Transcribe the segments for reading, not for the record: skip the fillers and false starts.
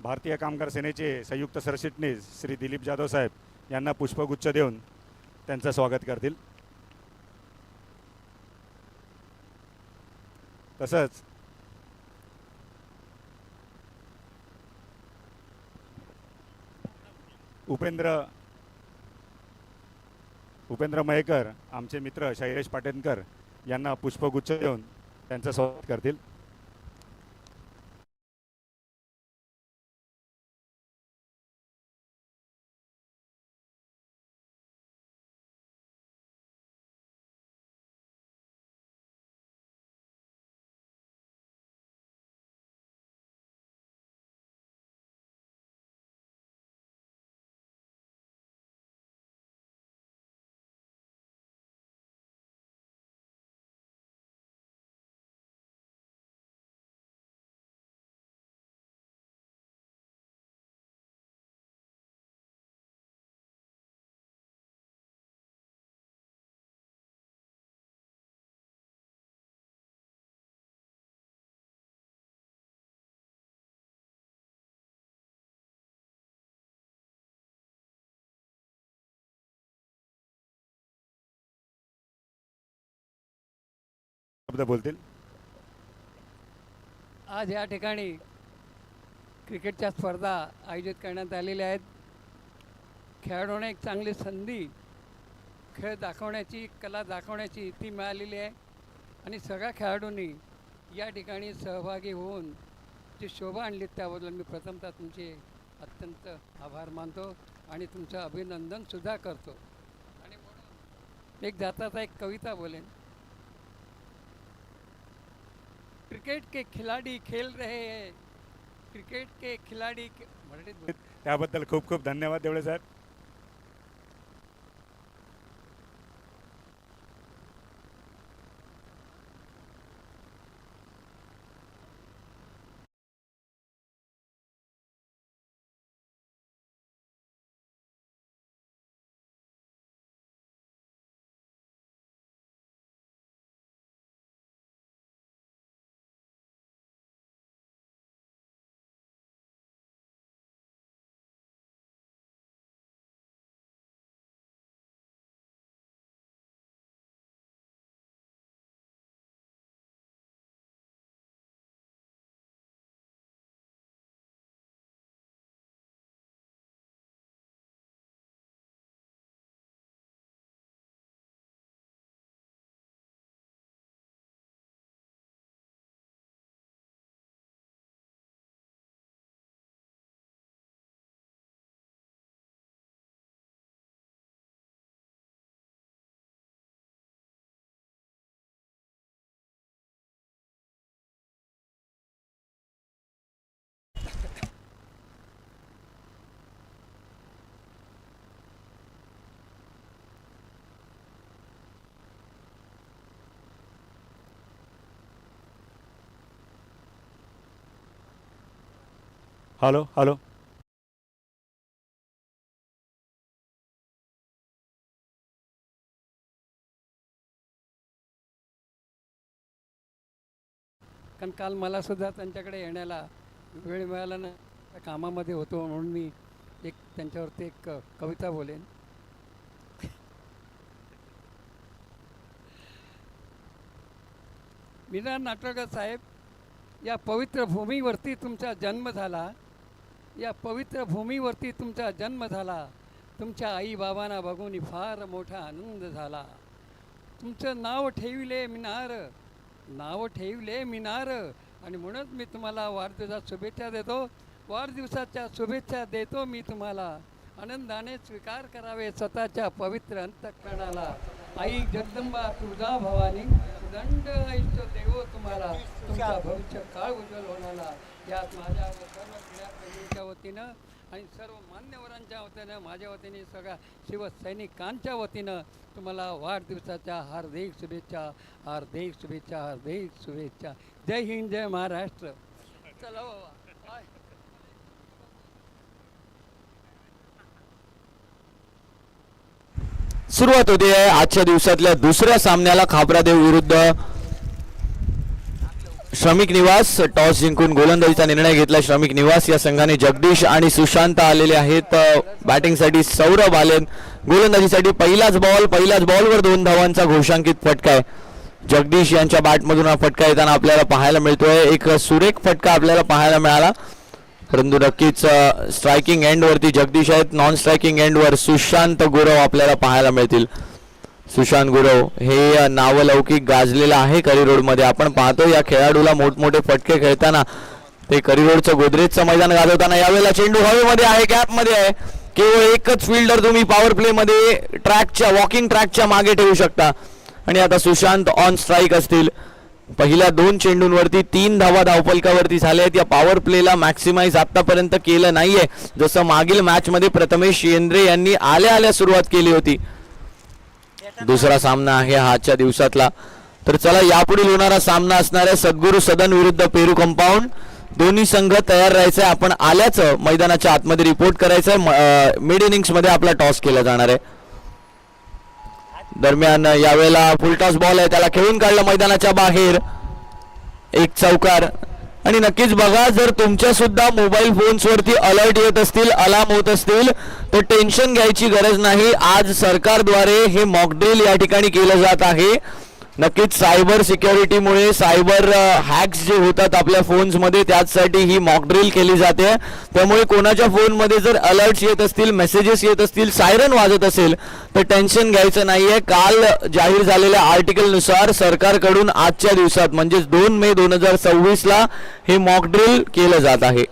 भारतीय कामगार सेनेचे संयुक्त सरचिटणीस श्री दिलीप जाधव साहेब यांना पुष्पगुच्छ देऊन त्यांचं स्वागत करतील। तसंच उपेंद्र मयेकर आमचे मित्र शैलेश पाटणकर यांना पुष्पगुच्छ देऊन त्यांचं स्वागत करतील। शब्द बोलतील। आज या ठिकाणी क्रिकेटच्या स्पर्धा आयोजित करण्यात आलेल्या आहेत। खेळाडूंना एक चांगली संधी खेळ दाखवण्याची, कला दाखवण्याची ती मिळालेली आहे आणि सगळ्या खेळाडूंनी या ठिकाणी सहभागी होऊन जी शोभा आणली त्याबद्दल मी प्रथमतः तुमचे अत्यंत आभार मानतो आणि तुमचं अभिनंदनसुद्धा करतो। आणि म्हणून एक जाता एक कविता बोलेन। क्रिकेट के खिलाड़ी खेल रहे हैं, क्रिकेट के खिलाड़ी त्याबद्दल खूप खूप धन्यवाद देवळे साहेब। हॅलो हॅलो कारण काल मला सुद्धा त्यांच्याकडे येण्याला वेळ मिळाला ना, त्या कामामध्ये होतो म्हणून मी एक त्यांच्यावरती एक कविता बोलेन। मीना नाटकर साहेब, या पवित्र भूमीवरती तुमचा जन्म झाला, या पवित्र भूमीवरती तुमचा जन्म झाला। तुमच्या आई बाबांना बघून फार मोठा आनंद झाला। तुमचं नाव ठेविले मिनार, नाव ठेवले मिनार, आणि म्हणूनच मी तुम्हाला वाढदिवसाच्या शुभेच्छा देतो। वाढदिवसाच्या शुभेच्छा देतो मी तुम्हाला। आनंदाने स्वीकार करावे स्वतःच्या पवित्र अंतःकरणाला। आई जगदंबा तुळजा भवानी, दंड इष्ट देवो तुम्हाला। तुमचा भविष्य काळ उज्ज्वल होणारा। यात माझ्या व सर्व क्रीडाप्रेमींच्या वतीनं आणि सर्व मान्यवरांच्या वतीनं, माझ्या वतीने सगळ्या शिवसैनिकांच्या वतीनं तुम्हाला वाढदिवसाच्या हार्दिक शुभेच्छा, हार्दिक शुभेच्छा, हार्दिक शुभेच्छा। जय हिंद, जय महाराष्ट्र। चला बाबा। सुरुवात होते आहे आजच्या दिवसातल्या दुसऱ्या सामन्याला खापरादेव विरुद्ध श्रमिक निवास टॉस जिंकून गोलंदाजीचा निर्णय घेतला. श्रमिक निवास या संघाने जगदीश आणि सुशांत आलेले आहेत. बॅटिंगसाठी सौरभ आले. गोलंदाजीसाठी पहिलाच बॉलवर 2 धावांचा घोषांकित फटका आहे. जगदीश यांच्या बॅटमधून हा फटका येताना आपल्याला पाहायला मिळतोय. एक सुरेख फटका आपल्याला पाहायला मिळाला. परंतु नक्कीच स्ट्रायकिंग एंडवरती जगदीश आहेत. नॉन स्ट्रायकिंग एंडवर सुशांत गुरव आपल्याला पाहायला मिळतील. सुशांत गुरव हे नावलौकिक गाजलेलं आहे करी रोडमध्ये. आपण पाहतो या खेळाडूला मोठमोठे फटके खेळताना, ते करी रोडचं गोदरेजचं मैदान गाजवताना. यावेळेला चेंडू हवेमध्ये आहे, गॅपमध्ये आहे. केवळ एकच फिल्डर तुम्ही पॉवर प्लेमध्ये वॉकिंग ट्रॅकच्या मागे ठेवू शकता. आणि आता सुशांत ऑन स्ट्राईक असतील. पहिल्या 2 चेंडूंवरती 3 धावा धावफलकावरती झाल्या आहेत. या पॉवर प्लेला मॅक्सिमाइज आतापर्यंत केलं नाहीये, जसं मागील मॅचमध्ये प्रथमेश येंद्रे यांनी आल्या सुरुवात केली होती. दुसरा सामना आहे हा आजच्या दिवसातला. तर चला, यापुढील होणारा सामना असणार आहे सद्गुरू सदन विरुद्ध पेरू कंपाऊंड. दोन्ही संघ तयार राहायचंय. आपण आल्याचं मैदानाच्या आतमध्ये रिपोर्ट करायचंय. मिड इनिंग्स मध्ये आपला टॉस केला जाणार आहे. दरम्यान यावेळेला फुल टॉस बॉल आहे, त्याला खेळून काढलं मैदानाच्या बाहेर. एक चौकार. आणि नक्कीच बघा, जर तुमच्या सुद्धा मोबाईल फोन्स वरती अलर्ट येत असतील, अलार्म होत असतील, तर टेन्शन घ्यायची गरज नाही. आज सरकारद्वारे हे मॉकड्रिल या ठिकाणी केलं जात आहे. नक्कीच सायबर सिक्युरिटीमुळे सायबर हॅक्स जे होतात आपल्या फोन्समध्ये, त्यासाठी ही मॉकड्रिल केली जाते. त्यामुळे कोणाच्या फोनमध्ये जर अलर्ट्स येत असतील, मेसेजेस येत असतील, सायरन वाजत असेल, तर टेन्शन घ्यायचं नाहीये. काल जाहीर झालेल्या आर्टिकलनुसार सरकारकडून आजच्या दिवसात म्हणजेच 2 मे 2026 ला हे मॉकड्रिल केलं जात आहे.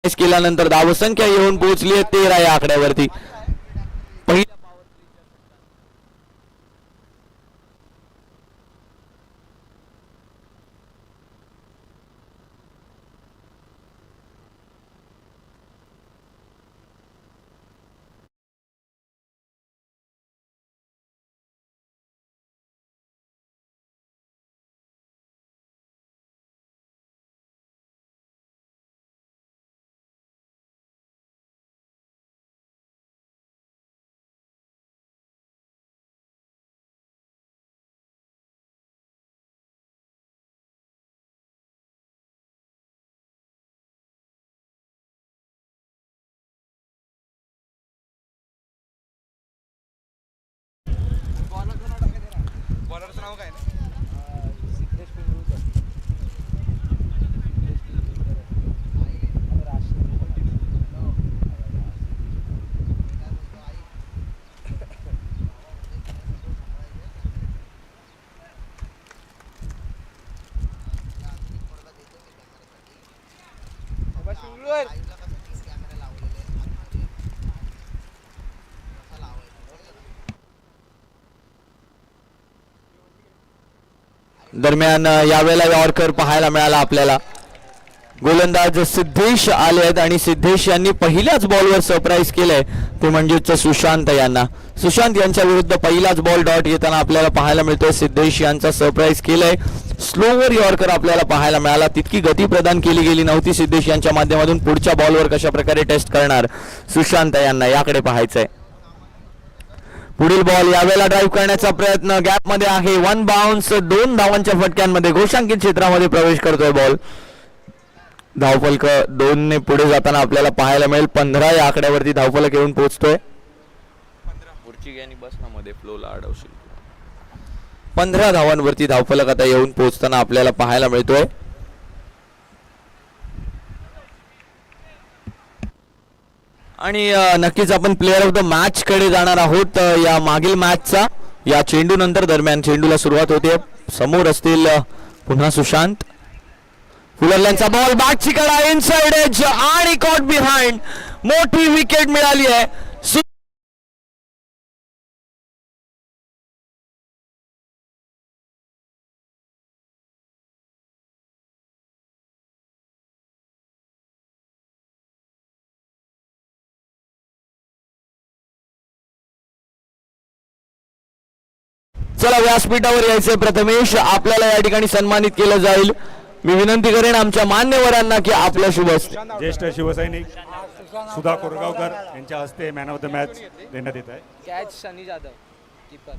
केल्यानंतर धावसंख्या येऊन पोहोचली आहे 13 या आकड्यावरती. दरम्यान यावेळेला यॉर्कर पाहायला मिळाला आपल्याला. गोलंदाज सिद्धेश आले आहेत आणि सिद्धेश यांनी पहिल्याच बॉलवर सरप्राईज केलंय, ते म्हणजेच सुशांत यांना. सुशांत यांच्या विरुद्ध पहिलाच बॉल डॉट येताना आपल्याला पाहायला मिळतोय. सिद्धेश यांचा सरप्राईज केलंय. स्लोवर यॉर्कर आपल्याला पाहायला मिळाला. तितकी गती प्रदान केली गेली नव्हती सिद्धेश यांच्या माध्यमातून. पुढच्या बॉलवर कशा प्रकारे टेस्ट करणार सुशांत यांना, याकडे पाहायचंय. पुढील बॉल यावेळेला ड्राईव्ह करण्याचा प्रयत्न, गॅप मध्ये आहे. 1 बाउन्स, 2 धावांच्या फटक्यांमध्ये घोषांकित क्षेत्रामध्ये प्रवेश करतोय बॉल. धावफलक 2 ने पुढे जाताना आपल्याला पाहायला मिळेल. 15 या आकड्यावरती धावफलक येऊन पोहोचतोय. 15 धावांवरती धावफलक आता येऊन पोहोचताना आपल्याला पाहायला मिळतोय. आणि नक्कीच आपण प्लेअर ऑफ द मॅच कडे जाणार आहोत या मागील मॅचचा. या चेंडू नंतर दरम्यान चेंडूला सुरुवात होते. समोर असतील पुन्हा सुशांत. फुलरल्यांचा बॉल बॅटची कडा इनसाइड एज आणि कॉट बिहाइंड. मोठी विकेट मिळाली आहे. चला व्यासपीठावर यायचे प्रथमेश. आपल्याला या ठिकाणी सन्मानित केलं जाईल. मी विनंती करेन आमच्या मान्यवरांना की आपलं शुभ असते. ज्येष्ठ शिवसैनिक सुधा कोरगावकर यांच्या हस्ते मॅन ऑफ द मॅच देण्यात येत आहे. कॅच सनी जाधव कीपर.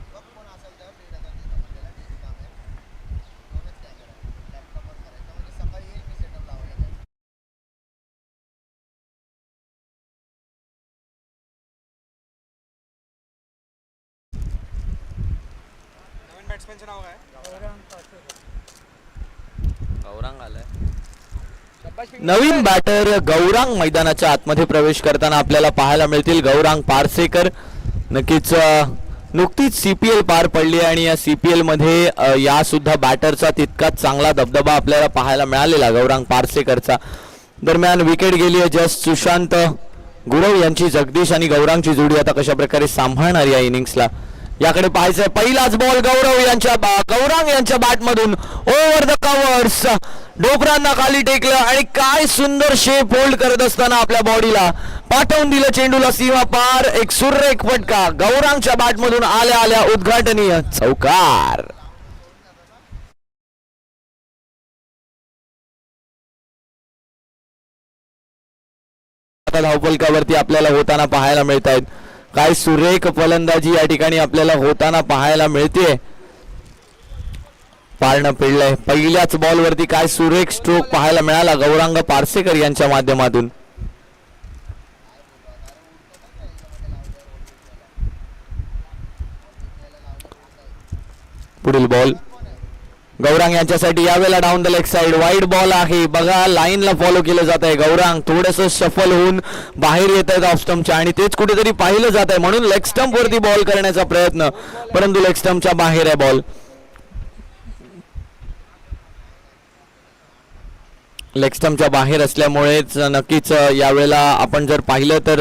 नवीन बॅटर गौरांग मैदानाच्या आतमध्ये प्रवेश करताना आपल्याला पाहायला मिळतील. गौरांग पारसेकर नक्कीच नुकतीच CPL पार पडली आणि या CPL मध्ये या सुद्धा बॅटरचा तितकाच चांगला दबदबा आपल्याला पाहायला मिळालेला गौरांग पारसेकरचा. दरम्यान विकेट गेली आहे जस्ट सुशांत गुरव यांची. जगदीश आणि गौरांगची जोडी आता कशा प्रकारे सांभाळणार या इनिंग्सला याकडे पाहायचंय. पहिलाच बॉल गौरांग यांच्या बॅटमधून ओव्हर द कव्हर्स. डोकरांना खाली टेकलं आणि काय सुंदर शेप होल्ड करत असताना आपल्या बॉडीला पाठवून दिलं चेंडूला सीमा पार. एक सुरेख फटका गौरांगच्या बॅटमधून आल्या आल्या उद्घाटनीय चौकार. आता धावफलकावरती आपल्याला होताना पाहायला मिळत आहेत. काय सुरेख फलंदाजी या ठिकाणी आपल्याला होताना पाहायला मिळते. पारणं पिळलंय. पहिल्याच बॉलवरती काय सुरेख स्ट्रोक पाहायला मिळाला गौरांग पारसेकर यांच्या माध्यमातून. पुढील बॉल गौरांग यांच्यासाठी यावेळेला down the leg side. Wide ball आहे बघा. लाईनला फॉलो केलं जात आहे. गौरांग थोडस शफल होऊन बाहेर येत आहेत ऑफ स्टंपच्या आणि तेच कुठेतरी पाहिलं जात आहे म्हणून लेग स्टंप वरती बॉल करण्याचा प्रयत्न, परंतु लेग स्टंपच्या बाहेर आहे बॉल. लेग स्टंपच्या बाहेर असल्यामुळेच नक्कीच यावेळेला आपण जर पाहिलं तर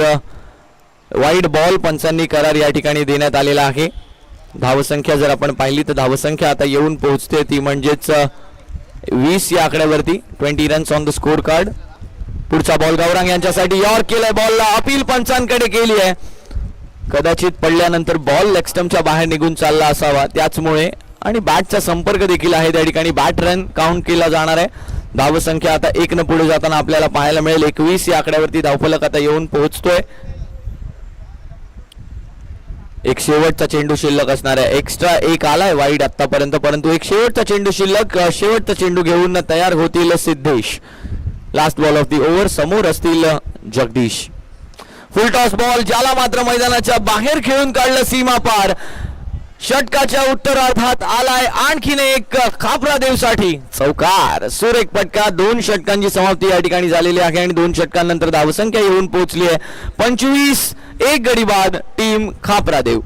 वाईड बॉल पंचांनी करार या ठिकाणी देण्यात आलेला आहे. धावसंख्या जर आपण पाहिली तर धावसंख्या आता येऊन पोहोचते ती म्हणजेच 20 या आकड्यावरती. 20 runs on the score card. पुढचा बॉल गौरांग यांच्यासाठी यॉर्क केलाय. बॉलला अपील पंचांकडे केली आहे. कदाचित पडल्यानंतर बॉल लेग स्टंपच्या बाहेर निघून चालला असावा त्याचमुळे आणि बॅटचा संपर्क देखील आहे त्या ठिकाणी. बॅट रन काउंट केला जाणार आहे. धावसंख्या आता 1 न पुढे जाताना आपल्याला पाहायला मिळेल. 21 या आकड्यावरती धावफलक आता येऊन पोहोचतोय. एक शेवटचा चेंडू शिल्लक असणार आहे. एक्स्ट्रा एक आलाय वाईड आतापर्यंत, परंतु एक शेवटचा चेंडू शिल्लक. शेवटचा चेंडू घेऊन तयार होतील Siddhesh. Last ball of the over. समोर असतील जगदीश. फुल टॉस बॉल ज्याला मात्र मैदानाच्या बाहेर खेळून काढलं सीमा पार. षटकाच्या उत्तरार्धात आलाय आणखीन एक खापरादेवसाठी चौकार. सुरेख फटका. 2 षटकांची समाप्ती या ठिकाणी झालेली आहे आणि 2 षटकांनंतर धावसंख्या येऊन पोहोचली आहे 25. एक गडी बाद टीम खापरादेव.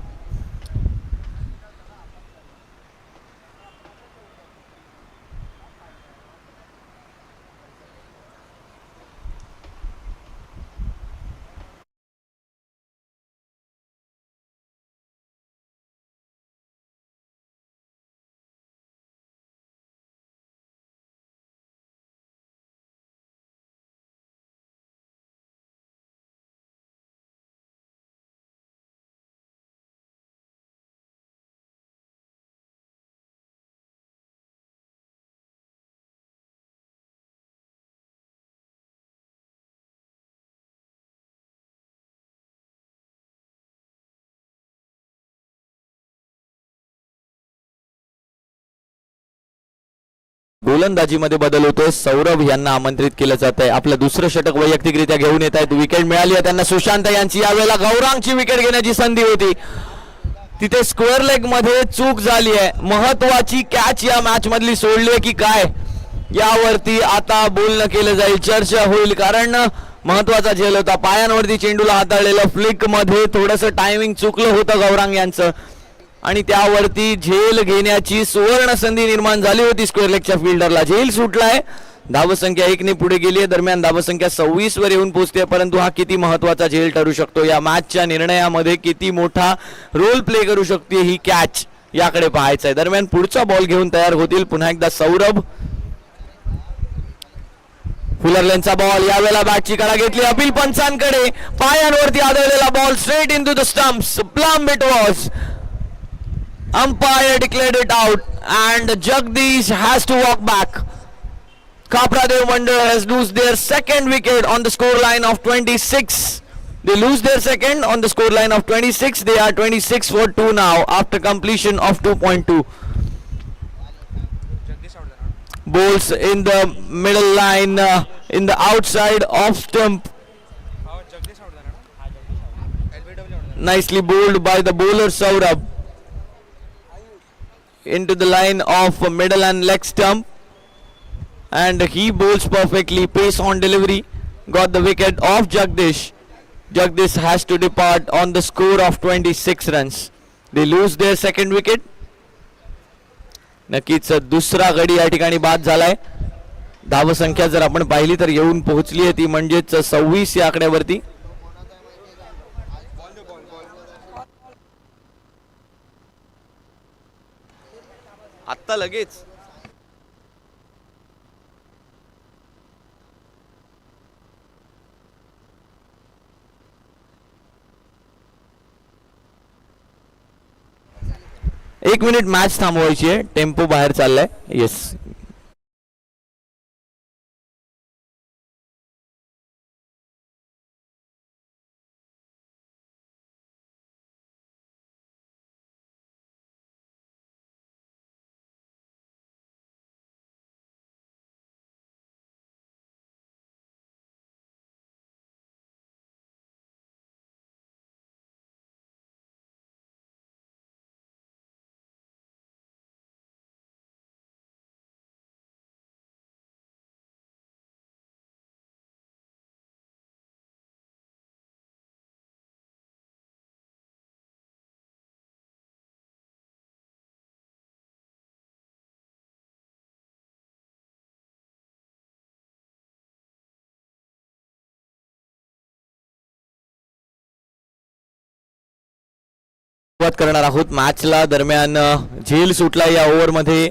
गोलंदाजीमध्ये बदल होतोय. सौरभ यांना आमंत्रित केलं जात आहे. आपलं दुसरं षटक वैयक्तिकरित्या घेऊन येत आहेत. विकेट मिळाली आहे त्यांना सुशांत यांची. यावेळेला गौरांगची विकेट घेण्याची संधी होती. तिथे स्क्वेअर लेग मध्ये चूक झाली आहे. महत्वाची कॅच या मॅच मधली सोडली की काय यावरती आता बोलणं केलं जाईल, चर्चा होईल. कारण महत्वाचा झेल होता. पायांवरती चेंडूला हाताळलेलं फ्लिक मध्ये थोडंसं टायमिंग चुकलं होतं गौरांग यांचं आणि त्यावरती झेल घेण्याची सुवर्ण संधी निर्माण झाली होती स्क्वेअर लेगच्या फिल्डरला. झेल सुटलाय. धावसंख्या 1 ने पुढे गेली आहे. दरम्यान धावसंख्या 26 वर येऊन पोहोचते, परंतु हा किती महत्वाचा झेल ठरू शकतो, या मॅचच्या निर्णयामध्ये किती मोठा रोल प्ले करू शकते ही कॅच, याकडे पाहायचं आहे. दरम्यान पुढचा बॉल घेऊन तयार होतील पुन्हा एकदा सौरभ. फुलरलेनचा बॉल, यावेळेला बॅटची कडा घेतली अपील पंचांकडे. पायांवरती आदळलेला ball straight into the stumps. Plumb it was. Umpire declared it out and Jagdish has to walk back. Kapradev Mandal has lose their second wicket on the score line of 26. They lose their second on the score line of 26. They are 26 for 2 now after completion of 2.2. Bowls in the middle line, in the outside off stump. Nicely bowled by the bowler Saurabh. Into the line of middle and leg stump and he bowls perfectly. Pace on delivery got the wicket of Jagdish. Jagdish has to depart on the score of 26 runs. They lose their second wicket. नक्कीच दुसरा गडी या ठिकाणी बाद झालाय. धावसंख्या जर आपण पाहिली तर येऊन पोहोचली आहे ती म्हणजेच 26 या आकड्यावरती. आत्ता लगेच एक मिनिट मॅच थांबवायची आहे. टेम्पो बाहेर चाललाय. येस, सुरुवात करणार आहोत मॅचला. दरम्यान झेल सुटला या ओव्हरमध्ये,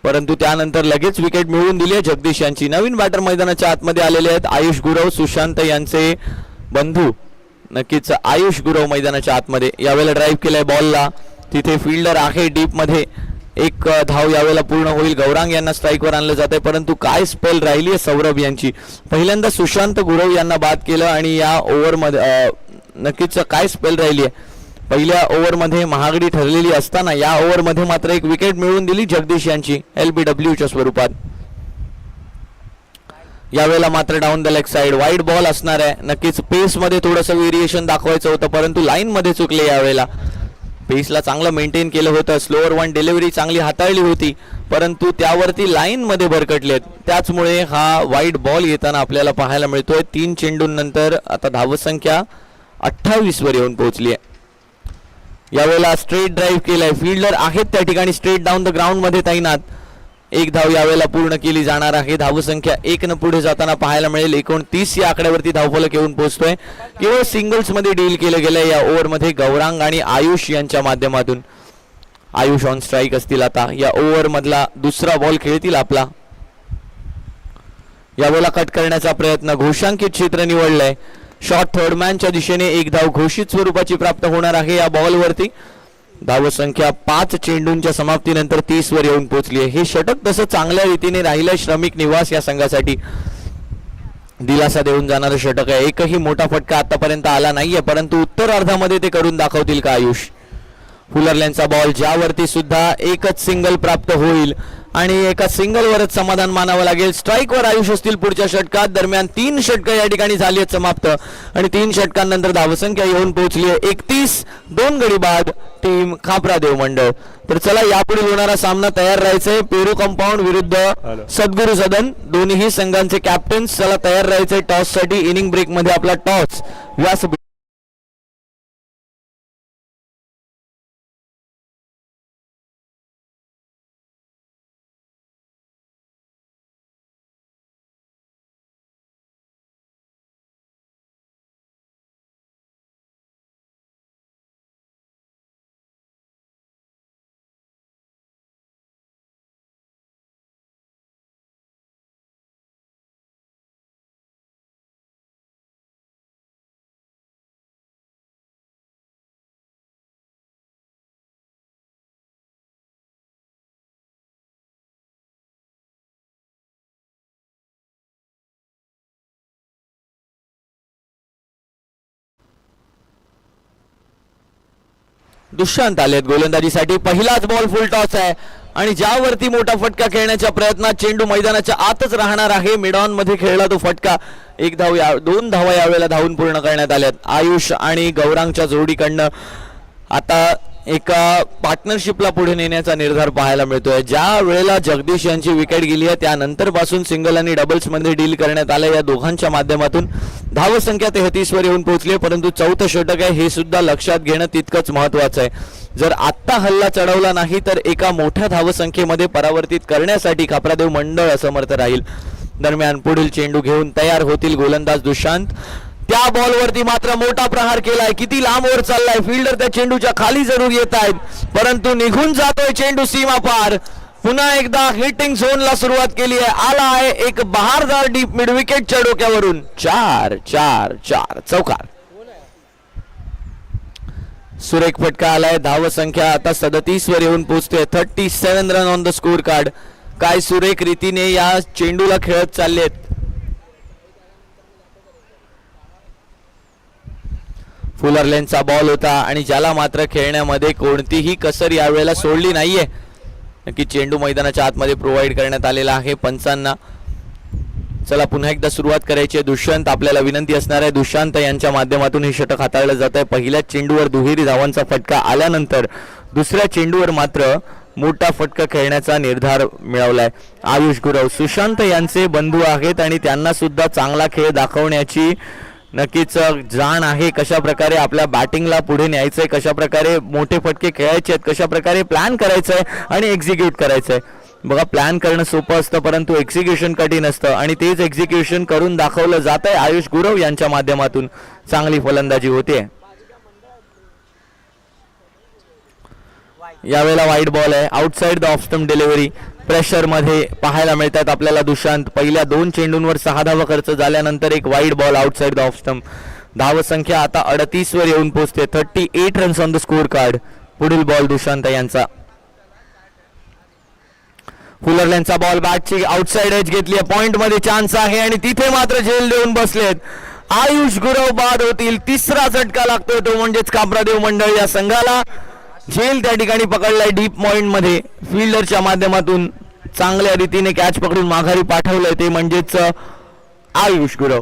परंतु त्यानंतर लगेच विकेट मिळवून दिली आहे जगदीश यांची. नवीन बॅटर मैदानाच्या आतमध्ये आलेले आहेत आयुष गुरव, सुशांत यांचे बंधू. नक्कीच आयुष गुरव मैदानाच्या आतमध्ये. यावेळेला ड्राईव्ह केलाय बॉलला, तिथे फिल्डर आहे डीप मध्ये. एक धाव यावेळेला पूर्ण होईल. गौरांग यांना स्ट्राईकवर आणलं जात आहे, परंतु काय स्पेल राहिली आहे सौरभ यांची. पहिल्यांदा सुशांत गुरव यांना बाद केलं आणि या ओव्हरमध्ये नक्कीच काय स्पेल राहिली आहे. पहिल्या ओव्हरमध्ये महागडी ठरलेली असताना या ओव्हरमध्ये मात्र एक विकेट मिळवून दिली जगदीश यांची LBWच्या स्वरूपात. यावेळेला मात्र down the leg side wide ball असणार आहे. नक्कीच पेस मध्ये थोडंसं व्हेरिएशन दाखवायचं होतं, परंतु लाईन मध्ये चुकले. यावेळेला पेसला चांगलं मेंटेन केलं होतं. स्लोअर वन डिलिव्हरी चांगली हाताळली होती, परंतु त्यावरती लाईन मध्ये भरकटलेत. त्याचमुळे हा वाईड बॉल येताना आपल्याला पाहायला मिळतोय. 3 चेंडूंनंतर आता धावसंख्या 28 वर येऊन पोहोचली आहे. यावेळेला स्ट्रेट ड्राईव्ह केलाय. फिल्डर आहेत त्या ठिकाणी स्ट्रेट डाऊन द ग्राउंड मध्ये तैनात. एक धाव यावेळेला पूर्ण केली जाणार आहे. धावसंख्या 1 न पुढे जाताना पाहायला मिळेल. 29 या आकड्यावरती धावफलक येऊन पोहोचतोय. केवळ सिंगल्स मध्ये डील केलं गेलंय या ओव्हरमध्ये गौरांग आणि आयुष यांच्या माध्यमातून. आयुष ऑन स्ट्राईक असतील आता. या ओव्हर मधला दुसरा बॉल खेळतील आपला. यावेळेला कट करण्याचा प्रयत्न, घोषांकित क्षेत्र निवडलंय. शॉट थर्डमॅनच्या दिशेने एक धाव घोषित स्वरूपाची प्राप्त होणार आहे या बॉलवरती. धावसंख्या 5 चेंडूंच्या समाप्तीनंतर 30 वर येऊन पोहोचली आहे. हे षटक तसं चांगल्या रीतीने राहिलंय श्रमिक निवास या संघासाठी. दिलासा देऊन जाणारं षटक आहे. एकही मोठा फटका आतापर्यंत आला नाहीये, परंतु उत्तरार्धामध्ये ते करून दाखवतील का आयुष. फुलरलेनचा बॉल, ज्यावरती सुद्धा एकच सिंगल प्राप्त होईल आणि एका सिंगलवरच समाधान मानावं लागेल. स्ट्राईकवर आयुष असतील पुढच्या षटकात. दरम्यान 3 षटकं या ठिकाणी झाली आहेत समाप्त आणि 3 षटकांनंतर धावसंख्या येऊन पोहोचली आहे 31. 2 गडी बाद टीम खापरादेव मंडळ. तर चला यापुढील होणारा सामना तयार राहायचंय. पेरू कंपाऊंड विरुद्ध सद्गुरू सदन, दोन्ही संघांचे कॅप्टन्स. चला तयार राहायचंय टॉस साठी. इनिंग ब्रेक मध्ये आपला टॉस व्यास दुष्यंत आलेत गोलंदाजीसाठी. पहिलाच बॉल फुल टॉस आहे आणि ज्यावरती मोठा फटका खेळण्याच्या प्रयत्नात चेंडू मैदानाच्या आतच राहणार आहे. मिडॉन मध्ये खेळला तो फटका. एक धाव दोन धावा यावेळेला धावून पूर्ण करण्यात आल्यात. आयुष आणि गौरांगच्या जोडीकडनं आता एका पार्टनरशिपला पुढे नेण्याचा निर्धार पाहायला मिळतोय. ज्या वेळेला जगदीश यांची विकेट गेली आहे त्यानंतर पासून सिंगल आणि डबल्स मध्ये डील करण्यात आलं. या दोघांच्या माध्यमातून धावसंख्या 33 वर येऊन पोहोचली, परंतु चौथं षटक आहे हे सुद्धा लक्षात घेणं तितकंच महत्वाचं आहे. जर आत्ता हल्ला चढवला नाही तर एका मोठ्या धावसंख्येमध्ये परावर्तित करण्यासाठी कापरादेव मंडळ असमर्थ राहील. दरम्यान पुढील चेंडू घेऊन तयार होतील गोलंदाज दुष्यंत. त्या बॉलवरती मात्र मोठा प्रहार केलाय. किती लांबवर चाललाय. फिल्डर त्या चेंडूच्या खाली जरूर येत आहेत, परंतु निघून जातोय चेंडू सीमा पार. पुन्हा एकदा हिटिंग झोनला सुरुवात केली आहे. आला आहे एक बहारदार डीप मिड विकेटच्या डोक्यावरून. 4-4-4 चौकार. सुरेख फटका आलाय. धावसंख्या आता 37 वर येऊन पोहोचते. 37 run on the score card. काय सुरेख रीतीने या चेंडूला खेळत चाललेत. फुलर लेनचा बॉल होता आणि ज्याला मात्र खेळण्यामध्ये कोणतीही कसर यावेळेला सोडली नाहीये. नक्की चेंडू मैदानाच्या आतमध्ये प्रोव्हाइड करण्यात आलेला आहे पंचांना. चला पुन्हा एकदा सुरुवात करायची आहे. दुष्यंत आपल्याला विनंती असणार आहे. दुष्यंत यांच्या माध्यमातून हे षटक हाताळलं जात आहे. पहिल्या चेंडूवर दुहेरी धावांचा फटका आल्यानंतर दुसऱ्या चेंडूवर मात्र मोठा फटका खेळण्याचा निर्धार मिळवलाय. आयुष गुरव सुशांत यांचे बंधू आहेत आणि त्यांना सुद्धा चांगला खेळ दाखवण्याची नक्कीच जाण आहे. कशा प्रकारे आपल्या बॅटिंगला पुढे न्यायचंय, कशा प्रकारे मोठे फटके खेळायचे आहेत, कशा प्रकारे प्लॅन करायचंय आणि एक्झिक्यूट करायचंय. बघा प्लॅन करणं सोपं असतं परंतु एक्झिक्युशन कठीण असतं आणि तेच एक्झिक्युशन करून दाखवलं जात आहे. आयुष गुरव यांच्या माध्यमातून चांगली फलंदाजी होते. यावेळेला वाईड बॉल आहे. Outside the off stump delivery. Pressure मध्ये पाहायला मिळतात आपल्याला दुष्यंत. पहिल्या 2 चेंडूंवर 6 धावा खर्च झाल्यानंतर एक wide ball outside the off stump. धावसंख्या आता 38 वर येऊन पोहोचते. 38 runs on the score card. पुढील बॉल दुष्यंत यांचा. फुलरलँडचा बॉल बॅटची आउटसाइड एज घेतली आहे. पॉइंट मध्ये चान्स आहे आणि तिथे मात्र झेल देऊन बसलेत. आयुष गुरव बाद होतील. तिसरा झटका लागतोय तो म्हणजेच कापरादेव मंडळ या संघाला. झेल त्या ठिकाणी पकडलाय डीप पॉइंट मध्ये. फिल्डरच्या माध्यमातून चांगल्या रीतीने कॅच पकडून माघारी पाठवलंय ते म्हणजेच आयुष गुरव.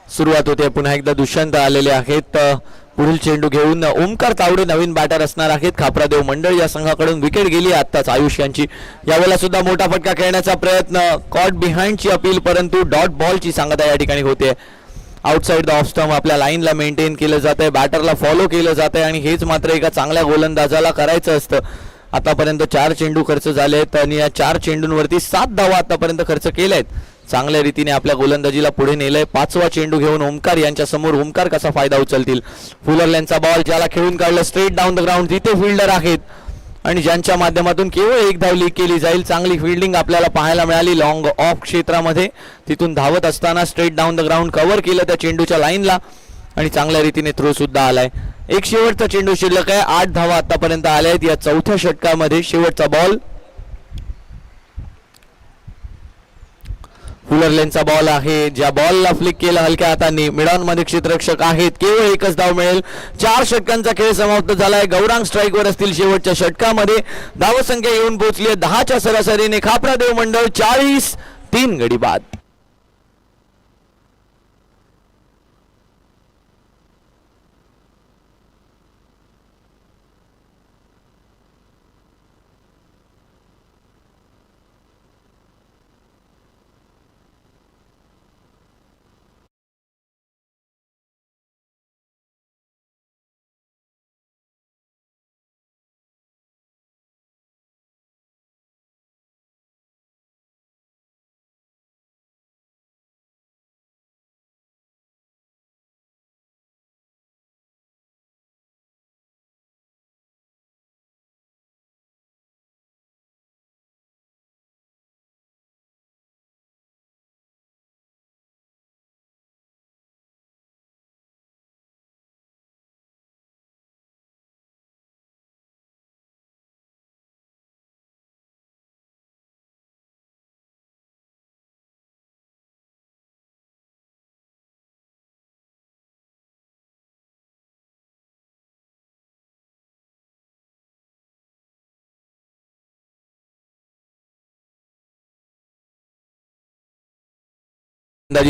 सुरुवात होते. पुन्हा एकदा दुष्यंत आलेले आहेत. पुढील चेंडू घेऊन ओमकार तावडे नवीन बॅटर असणार आहेत. खापरादेव मंडळ या संघाकडून विकेट गेली आताच आयुष यांची. यावेळेला सुद्धा मोठा फटका खेळण्याचा प्रयत्न. कॉट बिहाइंडची अपील परंतु डॉट बॉलची सांगता या ठिकाणी होते. आउटसाइड द ऑफ स्टंप आपल्या लाईनला मेंटेन केलं जात आहे. बॅटरला फॉलो केलं जात आहे आणि हेच मात्र एका चांगल्या गोलंदाजाला करायचं असतं. आतापर्यंत 4 चेंडू खर्च झाले आहेत आणि या 4 चेंडूंवरती 7 धावा आतापर्यंत खर्च केल्या आहेत. चांगल्या रीतीने आपल्या गोलंदाजीला पुढे नेलंय. 5वा चेंडू घेऊन ओमकार यांच्या समोर. ओमकार कसा फायदा उचलतील. फुलरलँडचा बॉल ज्याला खेळून काढलं स्ट्रेट डाऊन द ग्राउंड. तिथे फिल्डर आहेत आणि ज्यांच्या माध्यमातून केवळ एक धाव लीक केली जाईल. चांगली फिल्डिंग आपल्याला पाहायला मिळाली लॉंग ऑफ क्षेत्रामध्ये. तिथून धावत असताना straight down the ground cover केलं त्या चेंडूच्या लाईनला आणि चांगल्या रीतीने थ्रो सुद्धा आलाय. एक शेवटचा चेंडू शिल्लक आहे. 8 धावा आतापर्यंत आल्या आहेत या चौथ्या षटकामध्ये. शेवटचा बॉल फुलर लेनचा बॉल आहे. ज्या बॉलला फ्लिक केलं हलक्या हातांनी. मिडॉन मध्ये क्षेत्ररक्षक आहेत. केवळ एकच धाव मिळेल. 4 षटकांचा खेळ समाप्त झालाय. गौरांग स्ट्राईकवर असतील शेवटच्या षटकामध्ये. धावसंख्या येऊन पोहोचली आहे 10च्या सरासरीने. खापरादेव मंडळ 40, 3 गडी बाद.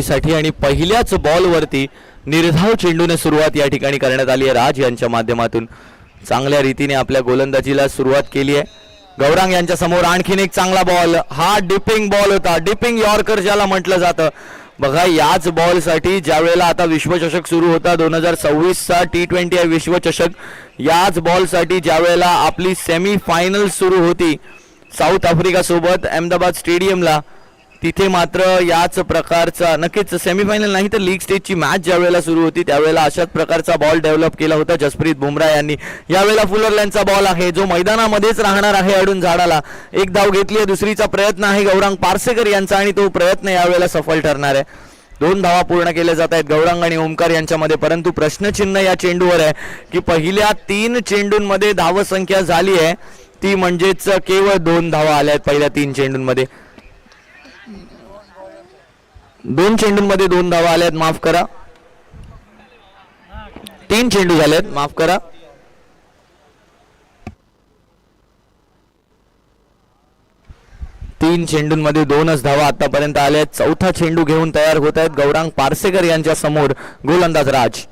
साठी आणि पहिल्याच बॉलवरती निर्धाव चेंडूने सुरुवात या ठिकाणी करण्यात आली आहे. राज यांच्या माध्यमातून चांगल्या रीतीने आपल्या गोलंदाजीला सुरुवात केली आहे. गौरांग यांच्या समोर आणखीन एक चांगला बॉल. हा डिपिंग बॉल होता. डिपिंग यॉर्कर ज्याला म्हटलं जातं. बघा याच बॉलसाठी ज्या वेळेला आता विश्वचषक सुरू होता 2026चा T20 आहे विश्वचषक. याच बॉलसाठी ज्या वेळेला आपली सेमी फायनल सुरू होती साऊथ आफ्रिका सोबत अहमदाबाद स्टेडियमला, तिथे मात्र याच प्रकारचा नक्कीच सेमीफायनल नाही तर लीग स्टेजची मॅच ज्या वेळेला सुरू होती त्यावेळेला अशाच प्रकारचा बॉल डेव्हलप केला होता जसप्रीत बुमराह यांनी. यावेळेला फुलरलँडचा बॉल आहे जो मैदानामध्येच राहणार आहे अडून झाडाला. एक धाव घेतली आहे. दुसरीचा प्रयत्न आहे गौरांग पारसेकर यांचा आणि तो प्रयत्न यावेळेला सफल ठरणार आहे. 2 धावा पूर्ण केल्या जात आहेत गौरांग आणि ओमकार यांच्यामध्ये. परंतु प्रश्नचिन्ह या चेंडूवर आहे की पहिल्या 3 चेंडूंमध्ये धावसंख्या झाली आहे ती म्हणजेच केवळ 2 धावा आल्या आहेत पहिल्या 3 चेंडूंमध्ये. 2 चेंडूंमध्ये 2 धावा आल्यात. माफ करा 3 चेंडू झालेत. माफ करा. तीन चेंडूंमध्ये 2च धावा आतापर्यंत आल्या आहेत. चौथा चेंडू घेऊन तयार होत आहेत गौरांग पारसेकर यांच्या समोर गोलंदाज राज.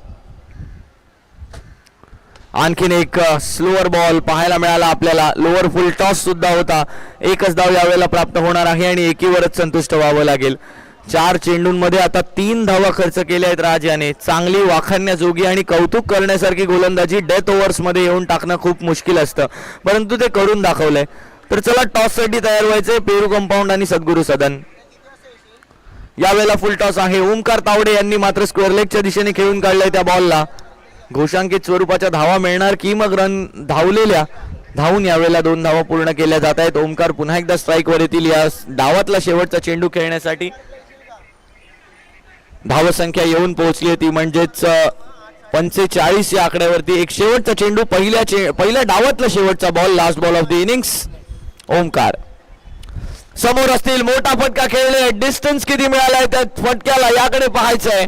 आणखीन एक स्लोअर बॉल पाहायला मिळाला आपल्याला. लोअर फुल टॉस सुद्धा होता. एकच धाव यावेळेला प्राप्त होणार आहे आणि एकीवरच संतुष्ट व्हावं लागेल. 4 चेंडूंमध्ये आता 3 धावा खर्च केल्या आहेत राज याने. चांगली वाखाणण्याजोगी आणि कौतुक करण्यासारखी गोलंदाजी डेथ ओव्हर्स मध्ये येऊन टाकणं खूप मुश्किल असतं परंतु ते करून दाखवलंय. तर चला टॉस साठी तयार व्हायचंय. पेरू कंपाऊंड आणि सद्गुरू सदन. यावेळेला फुल टॉस आहे. ओमकार तावडे यांनी मात्र स्क्वेअर लेगच्या दिशेने खेळून काढलंय त्या बॉलला. घोषांकित स्वरूपाच्या धावा मिळणार की मग रन धावलेल्या धावून यावेळेला 2 धावा पूर्ण केल्या जात आहेत. ओमकार पुन्हा एकदा स्ट्राईकवर येतील या डावातला शेवटचा चेंडू खेळण्यासाठी. धावसंख्या येऊन पोहोचली ती म्हणजेच 45 या आकड्यावरती. एक शेवटचा चेंडू पहिल्या डावातला शेवटचा ball last ball of the innings. Omkar समोर असतील. मोठा फटका खेळले. डिस्टन्स किती मिळालाय त्या फटक्याला याकडे पाहायचंय.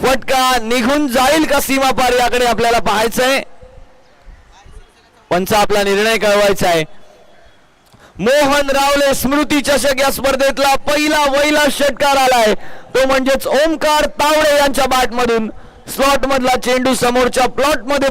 फटका निघून जाईल का सीमा पार याकडे आपल्याला पाहायचंय. पंच आपला निर्णय कळवायचा आहे. मोहन रावले स्मृती चषक या स्पर्धेतला पहिला षटकार आलाय तो म्हणजेच ओमकार तावडे यांच्या बॅटमधून. स्लॉट मधला चेंडू समोरच्या प्लॉट मध्ये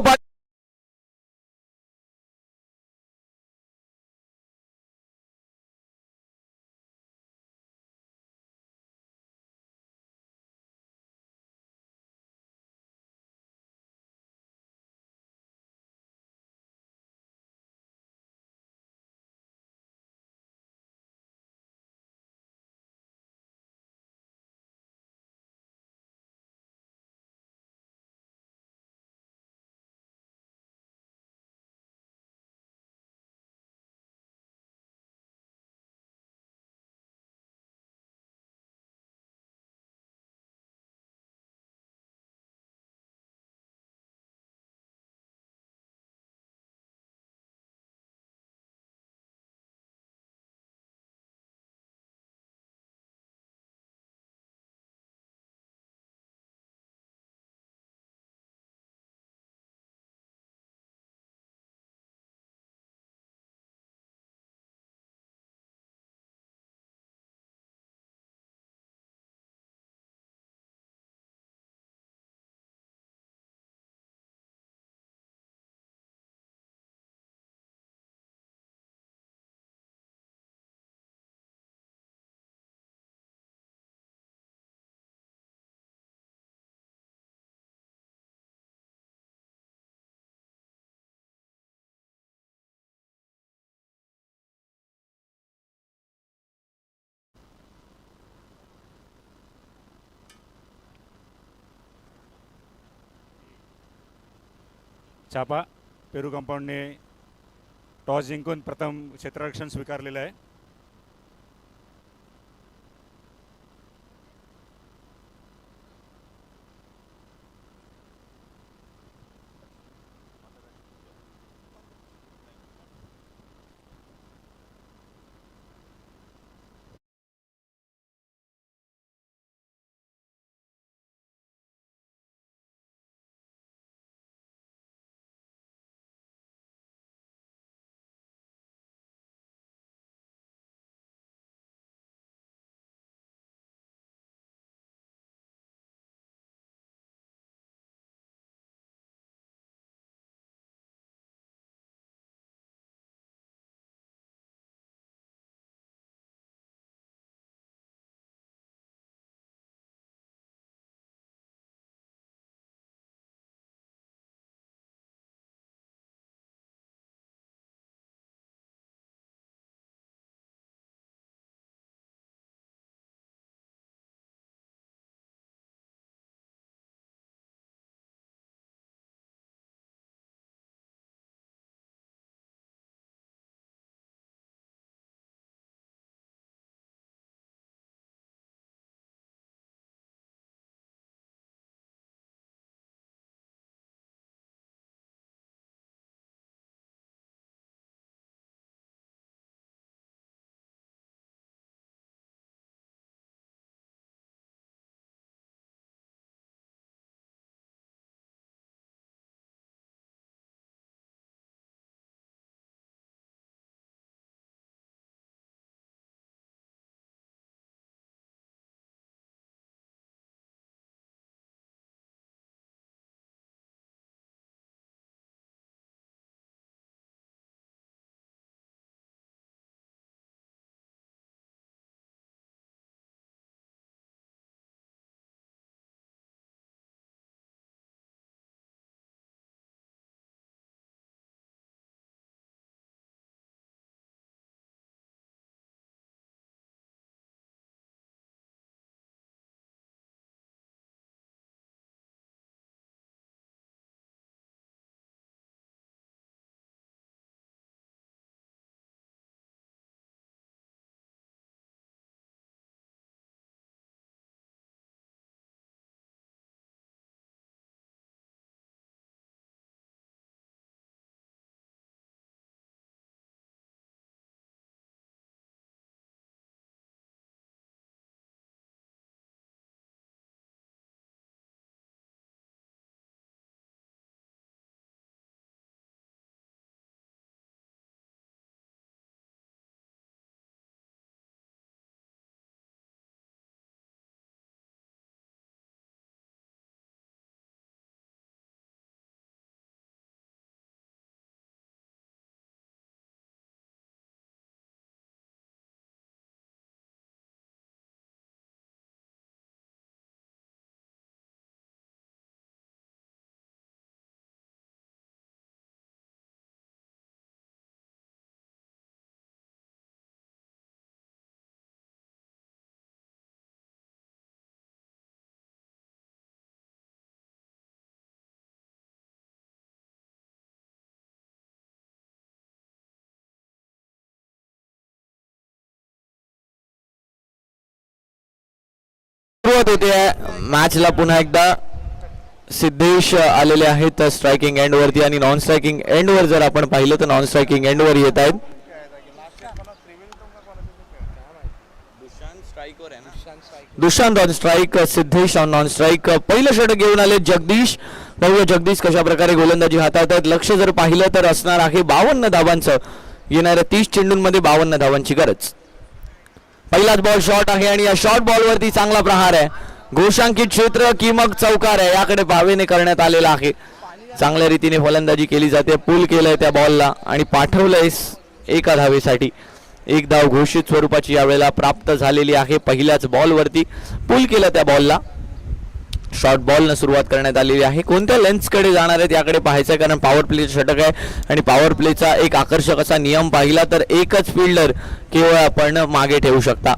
छापा पेरू कंपाऊंडने टॉस जिंकून प्रथम क्षेत्ररक्षण स्वीकारलेलं आहे. सुरुवात होते मॅचला. पुन्हा एकदा सिद्धेश आलेले आहेत स्ट्रायकिंग एंड वरती आणि नॉन स्ट्रायकिंग एंड वर जर आपण पाहिलं तर नॉन स्ट्रायकिंग एंड वर येत आहेत. Dushant on strike, Siddhesh on non strike. पहिलं षटक घेऊन आले जगदीश. बघूया जगदीश कशा प्रकारे गोलंदाजी हाताळतात. लक्ष जर पाहिलं तर असणार आहे 52 धावांचं. येणाऱ्या 30 चेंडूंमध्ये 52 धावांची गरज. पहिलाच बॉल शॉट आहे आणि या शॉर्ट बॉलवरती चांगला प्रहार आहे. घोषांकित क्षेत्र की मग चौकार आहे याकडे भावेने करण्यात आलेला आहे. चांगल्या रीतीने फलंदाजी केली जाते. पुल केलंय त्या बॉलला आणि पाठवलंय एका धावेसाठी. एक धाव घोषित स्वरूपाची यावेळेला प्राप्त झालेली आहे. पहिल्याच बॉलवरती पुल केलं त्या बॉलला. शॉर्ट बॉलनं सुरुवात करण्यात आलेली आहे. कोणत्या लेन्सकडे जाणार आहेत याकडे पाहायचं आहे, कारण पॉवर प्लेचं षटक आहे आणि पॉवर प्लेचा एक आकर्षक असा नियम पाहिला तर एकच फिल्डर केवळ आपण मागे ठेवू शकता.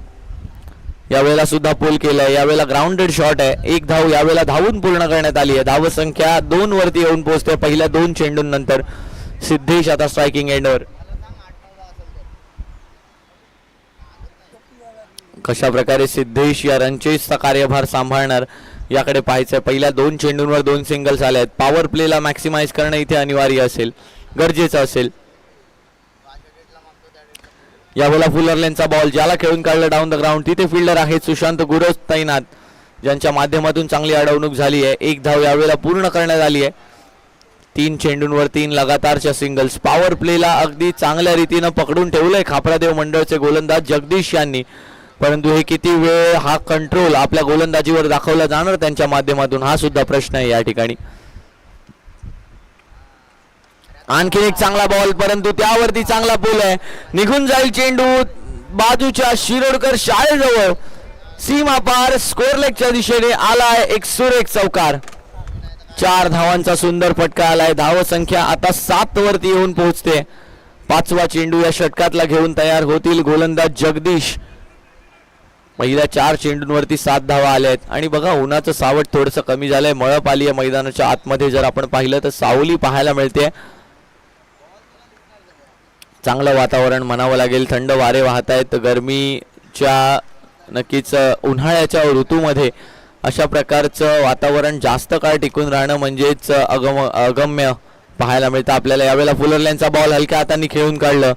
यावेळेला सुद्धा पोल केलंय. यावेळेला ग्राउंडेड शॉट आहे. एक धाव यावेळेला धावून पूर्ण करण्यात आली आहे. धावसंख्या 2 वरती येऊन पोहोचते पहिल्या 2 चेंडूंनंतर. सिद्धेश आता स्ट्रायकिंग एंडवर. कशा प्रकारे सिद्धेश या रनचेसचा कार्यभार सांभाळणार याकडे पाहायचंय. पहिल्या 2 चेंडूंवर 2 सिंगल्स आले आहेत. पॉवर प्लेला मॅक्सिमाइज करणं इथे अनिवार्य असेल, गरजेचं असेल. यावेळेला फुलरलेनचा बॉल ज्याला खेळून काढलं डाऊन द ग्राउंड. तिथे फिल्डर आहेत सुशांत गुरव तैनात, ज्यांच्या माध्यमातून चांगली अडवणूक झाली आहे. एक धाव यावेळेला पूर्ण करण्यात आली आहे. 3 चेंडूंवर 3 लगातारच्या सिंगल्स. पॉवर प्लेला अगदी चांगल्या रीतीनं पकडून ठेवलंय खापरादेव मंडळचे गोलंदाज जगदीश यांनी, परंतु हे किती वेळ हा कंट्रोल आपल्या गोलंदाजीवर दाखवला जाणार त्यांच्या माध्यमातून हा सुद्धा प्रश्न आहे या ठिकाणी. आणखी एक चांगला बॉल, परंतु त्यावरती चांगला पोल आहे. निघून जाईल चेंडू बाजूच्या शिरोडकर शाळेजवळ. सीमा पार स्कोर लेगच्या दिशेने आलाय एक सुरेख चौकार. 4 धावांचा सुंदर फटका आलाय. धावसंख्या आता 7 वरती येऊन पोहोचते. 5वा चेंडू या षटकातला घेऊन तयार होतील गोलंदाज जगदीश. पहिल्या 4 चेंडूंवरती 7 धावा आल्या आहेत. आणि बघा उन्हाचं सावट थोडंसं कमी झालंय. मळप आली आहे मैदानाच्या आतमध्ये. जर आपण पाहिलं तर सावली पाहायला मिळते. चांगलं वातावरण म्हणावं लागेल. थंड वारे वाहत आहेत. गरमीच्या नक्कीच उन्हाळ्याच्या ऋतूमध्ये अशा प्रकारचं वातावरण जास्त काळ टिकून राहणं म्हणजेच अगम्य पाहायला मिळतं आपल्याला. यावेळेला फुलरलेनचा बॉल हलक्या हातांनी खेळून काढलं.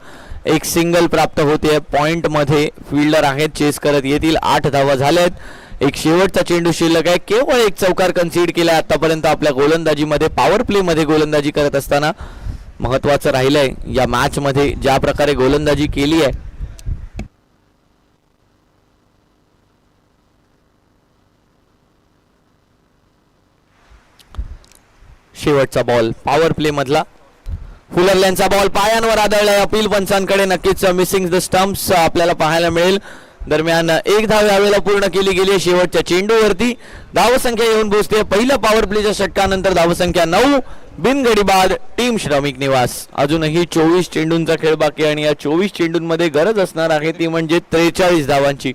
एक सिंगल प्राप्त होते. पॉइंट मध्ये फिल्डर आहेत, चेस करत येतील. 8 धावा झाल्यात. एक शेवटचा चेंडू शिल्लक आहे. केवळ एक चौकार कन्सीड केलाय आतापर्यंत आपल्या गोलंदाजीमध्ये. पॉवर प्ले मध्ये गोलंदाजी करत असताना महत्वाचं राहिलंय या मॅच मध्ये ज्या प्रकारे गोलंदाजी केली आहे. शेवटचा बॉल पॉवर प्ले मधला. फुलरलेनचा बॉल पायांवर आदळलाय. अपील पंचांकडे नक्कीच मिसिंग द स्टंप्स आपल्याला पाहायला मिळेल. दरम्यान एक धाव यावेळेला पूर्ण केली गेली शेवटच्या चेंडूवरती. धावसंख्या येऊन पोहोचते पहिल्या पॉवर प्लेच्या षटकानंतर. धावसंख्या 9. बिनगडी बाद टीम श्रमिक निवास. अजूनही 24 चेंडूंचा खेळ बाकी आणि या 24 चेंडूंमध्ये गरज असणार आहे ती म्हणजे 43 धावांची.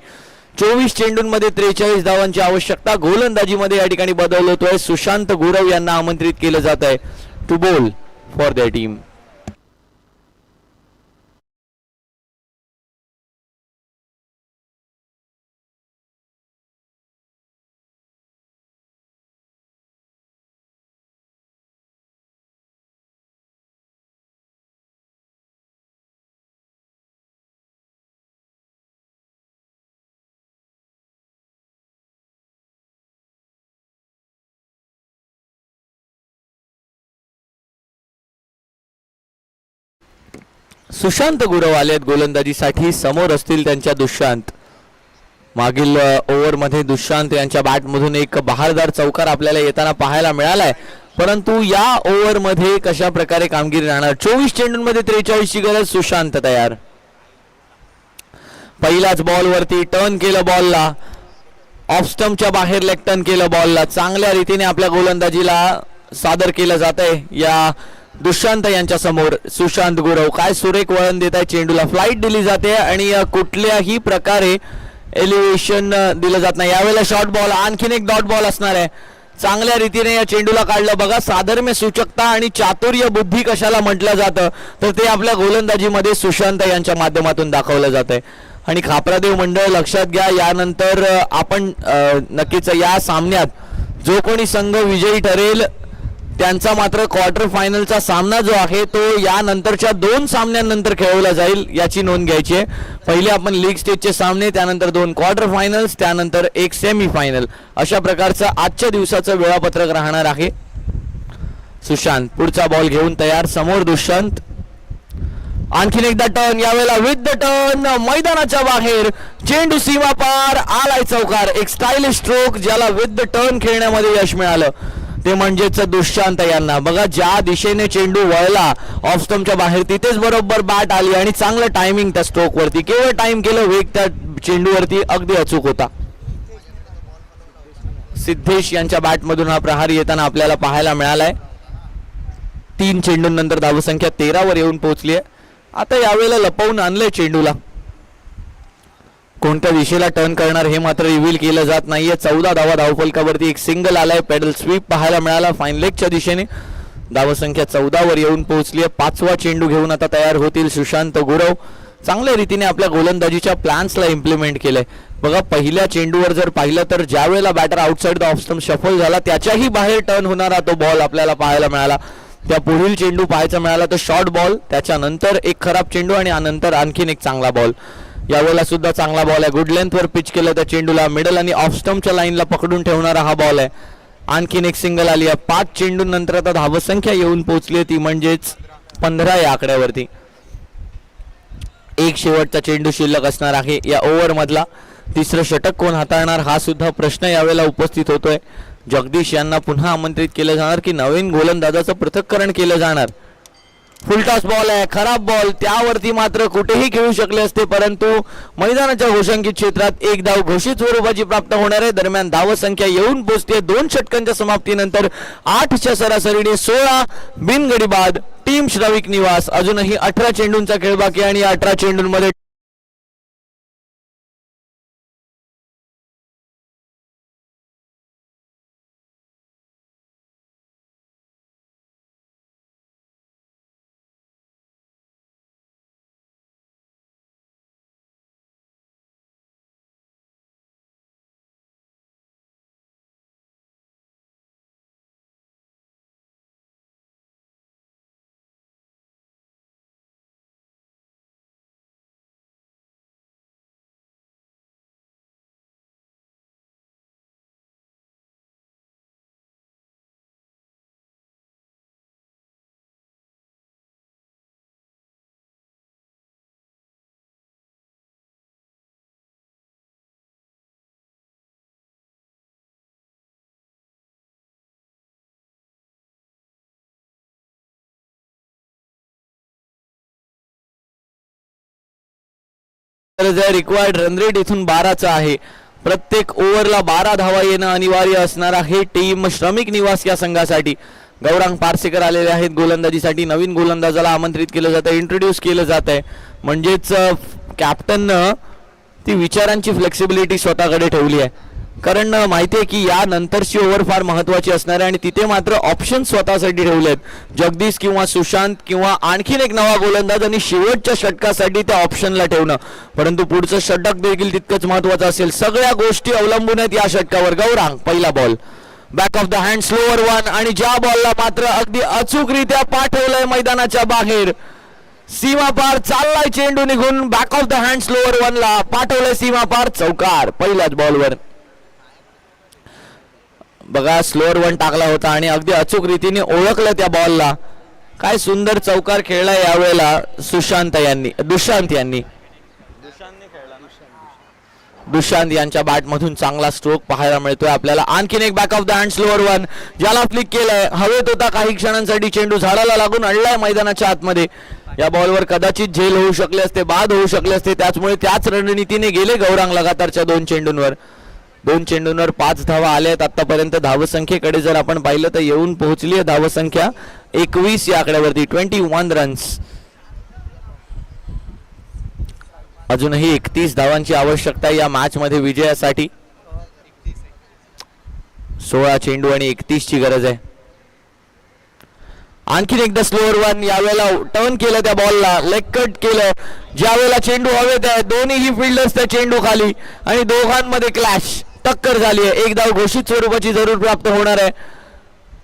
24 चेंडूंमध्ये 43 धावांची आवश्यकता. गोलंदाजीमध्ये या ठिकाणी बदल होतोय. सुशांत गुरव यांना आमंत्रित केलं जात आहे two ball for their team. Sushant Gurav आलेत गोलंदाजीसाठी. समोर असतील त्यांच्या दुष्यंत. मागील ओव्हरमध्ये दुष्यंत यांच्या बॅटमधून एक बहारदार चौकार आपल्याला येताना पाहायला मिळालाय, परंतु या ओव्हरमध्ये कशा प्रकारे कामगिरी राहणार. 24 चेंडूंमध्ये 43 ची गरज. सुशांत तयार. पहिल्याच बॉलवरती टर्न केलं बॉलला. ऑफ स्टंपच्या बाहेर लेग टर्न केलं बॉलला. चांगल्या रीतीने आपल्या गोलंदाजीला सादर केलं जात आहे या दुष्यंत यांच्या समोर. सुशांत गुरव काय सुरेख वळण देत आहे चेंडूला. फ्लाईट दिली जाते आणि कुठल्याही प्रकारे एलिव्हेशन दिलं जात नाही. यावेळेला शॉर्ट बॉल. आणखीन एक डॉट बॉल असणार आहे. चांगल्या रीतीने या चेंडूला काढलं. बघा साधर्म्य सूचकता आणि चातुर्य बुद्धी कशाला म्हटलं जातं तर ते आपल्या गोलंदाजीमध्ये सुशांत यांच्या माध्यमातून दाखवलं जात आहे. आणि खापरादेव मंडळ लक्षात घ्या, यानंतर आपण नक्कीच या सामन्यात जो कोणी संघ विजयी ठरेल त्यांचा मात्र क्वार्टर फायनलचा सामना जो आहे तो यानंतरच्या 2 सामन्यांनंतर खेळवला जाईल याची नोंद घ्यायची आहे. पहिले आपण लीग स्टेजचे सामने, त्यानंतर 2 क्वार्टर फायनल्स, त्यानंतर 1 सेमी फायनल, अशा प्रकारचं आजच्या दिवसाचं वेळापत्रक राहणार आहे. सुशांत पुढचा बॉल घेऊन तयार. समोर दुष्यंत. आणखीन एकदा टर्न. यावेळेला विथ द टर्न मैदानाच्या बाहेर. चेंडू सीमा पार. आलाय चौकार. एक स्टायलिश स्ट्रोक ज्याला विथ द टर्न खेळण्यामध्ये यश मिळालं ते म्हणजेच दुष्यंत यांना. बघा ज्या दिशेने चेंडू वळला ऑफ स्टंपच्या बाहेर तिथेच बरोबर बॅट आली आणि चांगलं टायमिंग त्या स्ट्रोक वरती. केवळ टाइम केलं, वेग त्या चेंडूवरती अगदी अचूक होता. सिद्धेश यांच्या बॅटमधून हा प्रहार येताना आपल्याला पाहायला मिळालाय. 3 चेंडूंनंतर धावसंख्या 13 वर येऊन पोहोचली आहे. आता यावेळेला लपवून आणलंय चेंडूला. कोणत्या दिशेला टर्न करणार हे मात्र रिव्हील केलं जात नाहीये. 14 धावा धावफलकावरती, एक सिंगल आलाय, पेडल स्वीप पाहायला मिळाला फाईन लेगच्या दिशेने. धावसंख्या 14 वर येऊन पोहोचली आहे. 5वा चेंडू घेऊन आता तयार होतील सुशांत गुरव. चांगल्या रीतीने आपल्या गोलंदाजीच्या प्लॅन्सला इम्प्लिमेंट केलंय. बघा पहिल्या चेंडूवर जर पाहिलं तर ज्या वेळेला batter outside the off stump shuffle झाला त्याच्याही बाहेर टर्न होणारा तो बॉल आपल्याला पाहायला मिळाला. त्या पुढील चेंडू पाहायचा मिळाला तो शॉर्ट बॉल, त्याच्यानंतर एक खराब चेंडू आणि नंतर आणखीन एक चांगला बॉल. यावेळेला सुद्धा चांगला बॉल आहे. गुड लेंथवर पिच केलं त्या चेंडूला, मिडल आणि ऑफ स्टंपच्या लाईनला पकडून ठेवणारा हा बॉल आहे. आणखीन एक सिंगल आली आहे. 5 चेंडूंनंतर आता धावसंख्या येऊन पोहोचली ती म्हणजेच 15 या आकड्यावरती. एक शेवटचा चेंडू शिल्लक असणार आहे या ओव्हर मधला. तिसरं षटक कोण हाताळणार हा सुद्धा प्रश्न यावेळेला उपस्थित होतोय. जगदीश यांना पुन्हा आमंत्रित केलं जाणार की नवीन गोलंदाजाचं पृथक्करण केलं जाणार. फुलटॉस बॉल आहे, खराब बॉल, त्यावरती मात्र कुठेही खेळू शकले असते परंतु मैदानाच्या घोषंकित क्षेत्रात एक धाव घोषित स्वरूपाची प्राप्त होणार आहे. दरम्यान धावसंख्या येऊन पोहोचते 2 षटकांच्या समाप्तीनंतर 8च्या सरासरीने 16 बिनगडी बाद. टीम श्रमिक निवास अजूनही 18 चेंडूंचा खेळ बाकी आणि 18 चेंडूंमध्ये रिक्वायर्ड रन रेट इथून 12चा आहे. प्रत्येक ओव्हरला 12 धावा येणं अनिवार्य असणार आहे टीम श्रमिक निवास या संघासाठी. गौरांग पारसेकर आलेले आहेत गोलंदाजीसाठी. नवीन गोलंदाजाला आमंत्रित केलं जात आहे, इंट्रोड्यूस केलं जात आहे. म्हणजेच कॅप्टननं ती विचारांची फ्लेक्सिबिलिटी स्वतःकडे ठेवली आहे. कारण माहिती आहे की यानंतरची ओव्हर फार महत्वाची असणार आहे आणि तिथे मात्र ऑप्शन स्वतःसाठी ठेवले आहेत. जगदीश किंवा सुशांत किंवा आणखीन एक नवा गोलंदाज आणि शेवटच्या षटकासाठी त्या ऑप्शनला ठेवणं. परंतु पुढचं षटक देखील तितकंच महत्वाचं असेल. सगळ्या गोष्टी अवलंबून आहेत या षटकावर. गौरांग पहिला ball, back of the hand, slower one आणि ज्या बॉलला मात्र अगदी अचूकरित्या पाठवलंय मैदानाच्या बाहेर. सीमा पार चाललाय चेंडू निघून, back of the hand slower वनला पाठवलंय सीमा पार, चौकार पहिल्याच बॉलवर. बघा स्लोअर वन टाकला होता आणि अगदी अचूक रीतीने ओळखलं त्या बॉलला. काय सुंदर चौकार खेळलाय यावेळेला दुशांत यांच्या बॅट मधून चांगला स्ट्रोक पाहायला मिळतोय आपल्याला. आणखीन एक back of the hand slower one, ज्याला फ्लिक केलंय. हवेत होता काही क्षणांसाठी चेंडू, झाडाला लागून अडलाय मैदानाच्या आतमध्ये. या बॉलवर कदाचित झेल होऊ शकले असते, बाद होऊ शकले असते. त्याचमुळे त्याच रणनीतीने गेले गौरांग लगातारच्या 2 चेंडूंवर. 2 चेंडूंवर 5 धावा आल्यात आतापर्यंत. धावसंख्येकडे जर आपण पाहिलं तर येऊन पोहोचली आहे धावसंख्या 21 या आकड्यावरती, 21 रन्स. अजूनही 31 धावांची आवश्यकता या मॅच मध्ये विजयासाठी. 16 चेंडू आणि 31 ची गरज आहे. आणखीन एकदा स्लोअर वन, यावेळेला टर्न केलं त्या बॉलला, लेग कट केलं. ज्या वेळेला चेंडू हवेत आहे दोन्हीही फिल्डर्स त्या चेंडू खाली आणि दोघांमध्ये क्लॅश, टक्कर झाली आहे. एक धाव घोषित स्वरूपाची जरूर प्राप्त होणार आहे.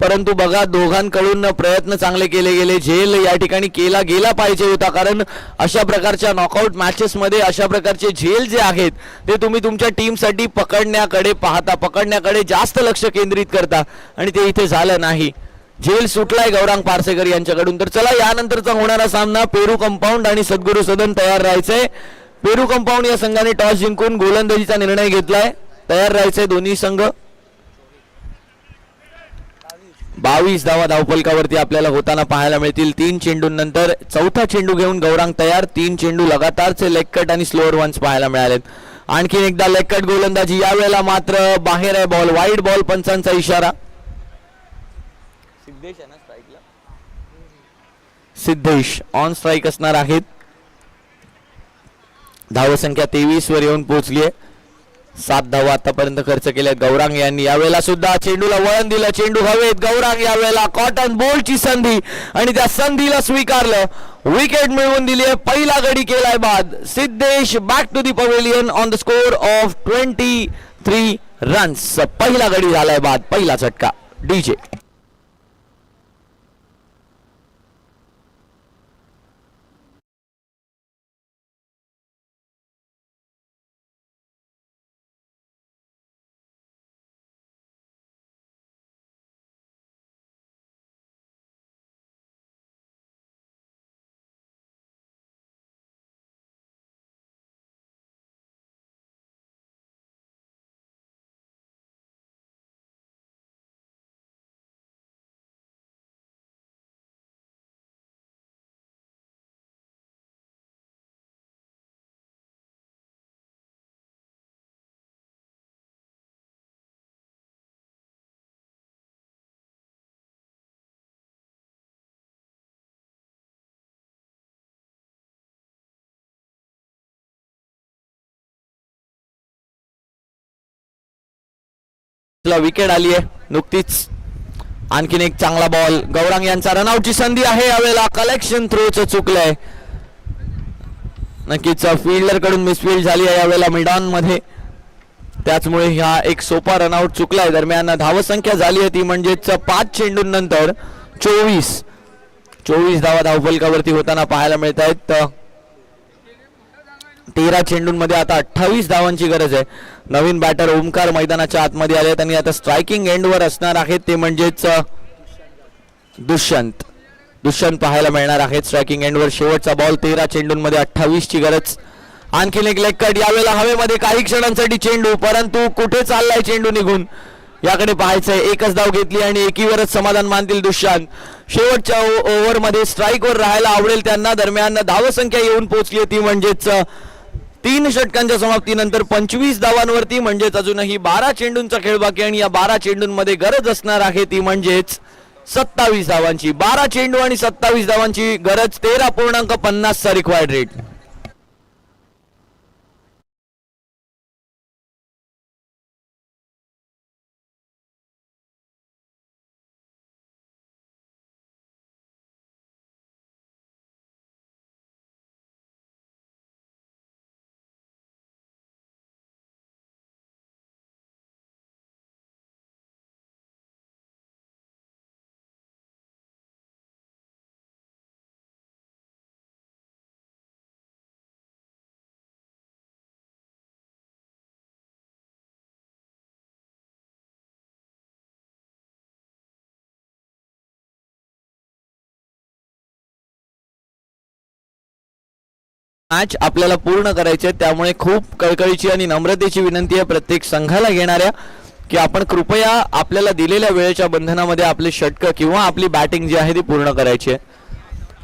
परंतु बघा दोघांकडून प्रयत्न चांगले केले गेले. झेल या ठिकाणी केला गेला पाहिजे होता, कारण अशा प्रकारच्या नॉकआउट मॅचेस मध्ये अशा प्रकारचे झेल जे आहेत ते तुम्ही तुमच्या टीमसाठी पकडण्याकडे पाहता, पकडण्याकडे जास्त लक्ष केंद्रित करता आणि ते इथे झालं नाही. झेल सुटलाय गौरांग पारसेकर यांच्याकडून. तर चला यानंतरचा होणारा सामना पेरू कंपाऊंड आणि सद्गुरू सदन तयार राहायचंय. पेरू कंपाऊंड या संघाने टॉस जिंकून गोलंदाजीचा निर्णय घेतलाय. तयार राहायचंय दोन्ही संघ. 22 धावा धावफलकावरती आपल्याला होताना पाहायला मिळतील. 3 चेंडूंनंतर चौथा चेंडू घेऊन गौरांग तयार. 3 चेंडू लगातारचे लेग कट आणि स्लोअर वन्स पाहायला मिळालेत. आणखीन एकदा लेग कट गोलंदाजी, यावेळेला मात्र बाहेर आहे बॉल, वाईड बॉल, पंचांचा इशारा. सिद्धेश ऑन स्ट्राइक असणार आहेत. धावसंख्या 23 वर येऊन पोहोचली आहे. 7 धावा आतापर्यंत खर्च केल्या गौरांग यांनी. यावेळेला सुद्धा चेंडूला वळण दिलं, चेंडू हवेत. गौरांग यावेळेला कॉटन बोल्टची संधी आणि त्या संधीला स्वीकारलं, विकेट मिळवून दिली आहे. पहिला गडी केलाय बाद. Siddhesh back to the pavilion on the score of 23 runs. पहिला गडी झालाय बाद, पहिला झटका. डीजे विकेट आली आहे नुकतीच. आणखीन एक चांगला बॉल. गौरांग यांचा रनआउटची संधी आहे. यावेळेला कलेक्शन थ्रोच चुकलंय. नक्कीच फिल्डर कडून मिसफिल्ड झाली आहे यावेळेला मिडॉन मध्ये, त्याचमुळे हा एक सोपा रनआउट चुकलाय. दरम्यान धावसंख्या झाली आहे ती म्हणजेच 5 चेंडूंनंतर 24 धावा धावफलकावरती होताना पाहायला मिळत आहेत. 13 चेंडूंमध्ये आता 28 धावांची गरज आहे. नवीन बॅटर ओमकार मैदानाच्या आतमध्ये आले आहेत आणि आता स्ट्रायकिंग एंडवर असणार आहेत ते म्हणजेच दुष्यंत पाहायला मिळणार आहेत स्ट्रायकिंग एंडवर. शेवटचा बॉल. 13 चेंडूंमध्ये 28 ची गरज. आणखीन एक लेग कट. यावेळेला हवेमध्ये काही क्षणांसाठी चेंडू, परंतु कुठे चाललाय चेंडू निघून याकडे पाहायचंय. एकच धाव घेतली आणि एकीवरच समाधान मानतील दुष्यंत. शेवटच्या ओव्हरमध्ये स्ट्राईकवर राहायला आवडेल त्यांना. दरम्यान धावसंख्या येऊन पोहोचली ती म्हणजेच 3 षटकांच्या समाप्तीनंतर 25 धावांवरती. म्हणजेच अजूनही 12 चेंडूंचा खेळ बाकी आणि या 12 चेंडूंमध्ये गरज असणार आहे ती म्हणजेच 27 धावांची. 12 चेंडू आणि 27 धावांची गरज. 13.50 चा रिक्वायर्ड रेट. मॅच आपल्याला पूर्ण करायचे, त्यामुळे खूप कळकळीची आणि नम्रतेची विनंती आहे प्रत्येक संघाला घेणाऱ्या की आपण कृपया आपल्याला दिलेल्या वेळेच्या बंधनामध्ये आपले षटक किंवा आपली बॅटिंग जी आहे ती पूर्ण करायची आहे.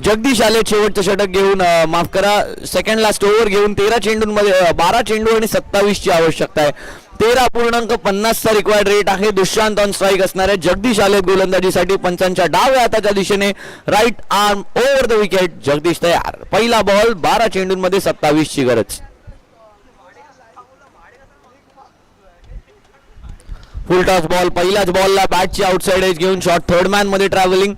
जगदीश आले शेवटचं षटक घेऊन, माफ करा सेकंड लास्ट ओव्हर घेऊन. 13 चेंडूंमध्ये 12 चेंडू आणि 27 ची आवश्यकता आहे. 13.50 चा रिक्वायर्ड रेट आहे. दुष्यंत ऑन स्ट्राईक असणार आहे. जगदीश आले गोलंदाजीसाठी. पंचांच्या डाव्या हाताच्या दिशेने right arm over the wicket. Jagdish तयार. पहिला बॉल. 12 चेंडूंमध्ये 27 ची गरज. Full toss ball. पहिल्याच बॉलला बॅटची आउटसाइड एज घेऊन शॉट थर्ड मॅन मध्ये ट्रॅव्हलिंग.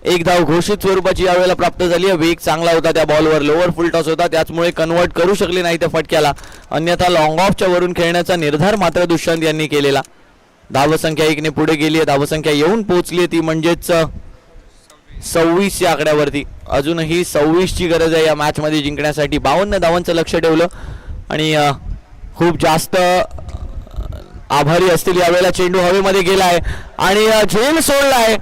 एक धाव घोषित स्वरूपाची यावेळेला प्राप्त झाली आहे. वेग चांगला होता त्या बॉलवर. लोअर फुल टॉस होता त्याचमुळे कन्वर्ट करू शकले नाही त्या फटक्याला. अन्यथा लॉंग ऑफच्या वरून खेळण्याचा निर्धार मात्र दुष्यंत यांनी केलेला. धावसंख्या 1 ने पुढे गेली आहे. धावसंख्या येऊन पोहोचली ती म्हणजेच 26 या आकड्यावरती. अजूनही 26 ची गरज आहे या मॅच मध्ये जिंकण्यासाठी. 52 धावांचं लक्ष ठेवलं आणि खूप जास्त आभारी असतील. यावेळेला चेंडू हवेमध्ये गेलाय आणि झेल सोडलाय.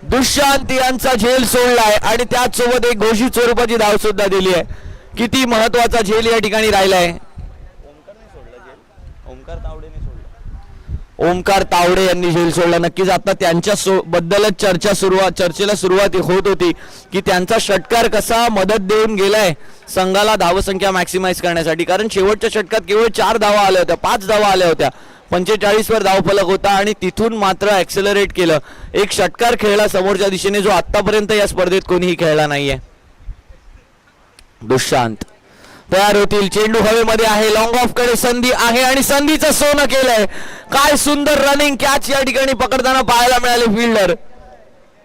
दुष्यंत यांचा झेल सोडलाय आणि त्याच सोबत एक घोषित स्वरूपाची धाव सुद्धा दिली आहे. किती महत्वाचा झेल या ठिकाणी राहिलाय. ओमकार तावडे यांनी झेल सोडला. नक्कीच आता त्यांच्या बद्दलच चर्चेला सुरुवात होत होती की त्यांचा षटकार कसा मदत देऊन गेलाय संघाला धावसंख्या मॅक्सिमाइज करण्यासाठी. कारण शेवटच्या षटकात केवळ 4 धावा आल्या होत्या, 5 धावा आल्या होत्या. 45 वर धावफलक होता आणि तिथून मात्र ऍक्सेलरेट केलं. एक षटकार खेळला समोरच्या दिशेने जो आतापर्यंत या स्पर्धेत कोणीही खेळला नाहीये. दुष्यंत तयार होतील. चेंडू हवेमध्ये आहे, लॉंग ऑफ कडे संधी आहे आणि संधीचं सोनं केलंय. काय सुंदर रनिंग कॅच या ठिकाणी पकडताना पाहायला मिळाले. फिल्डर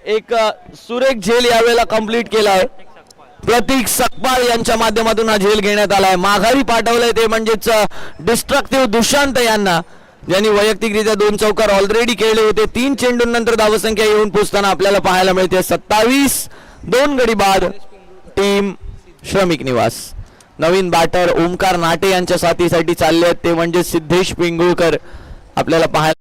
एक सुरेख झेल यावेळेला कंप्लीट केलाय. प्रतीक सकपाळ यांच्या माध्यमातून हा झेल घेण्यात आलाय. माघारी पाठवलंय ते म्हणजेच डिस्ट्रक्टिव्ह दुशांत यांना, ज्यांनी वैयक्तिकरित्या 2 चौकार ऑलरेडी केले होते. 3 चेंडूंनंतर धावसंख्या येऊन पोहोचताना आपल्याला पाहायला मिळते 27. 2 गडी बाद टीम श्रमिक निवास. नवीन बॅटर ओमकार नाटे यांच्या साथीसाठी चालले आहेत ते म्हणजे सिद्धेश पिंगुळकर. आपल्याला पाहायला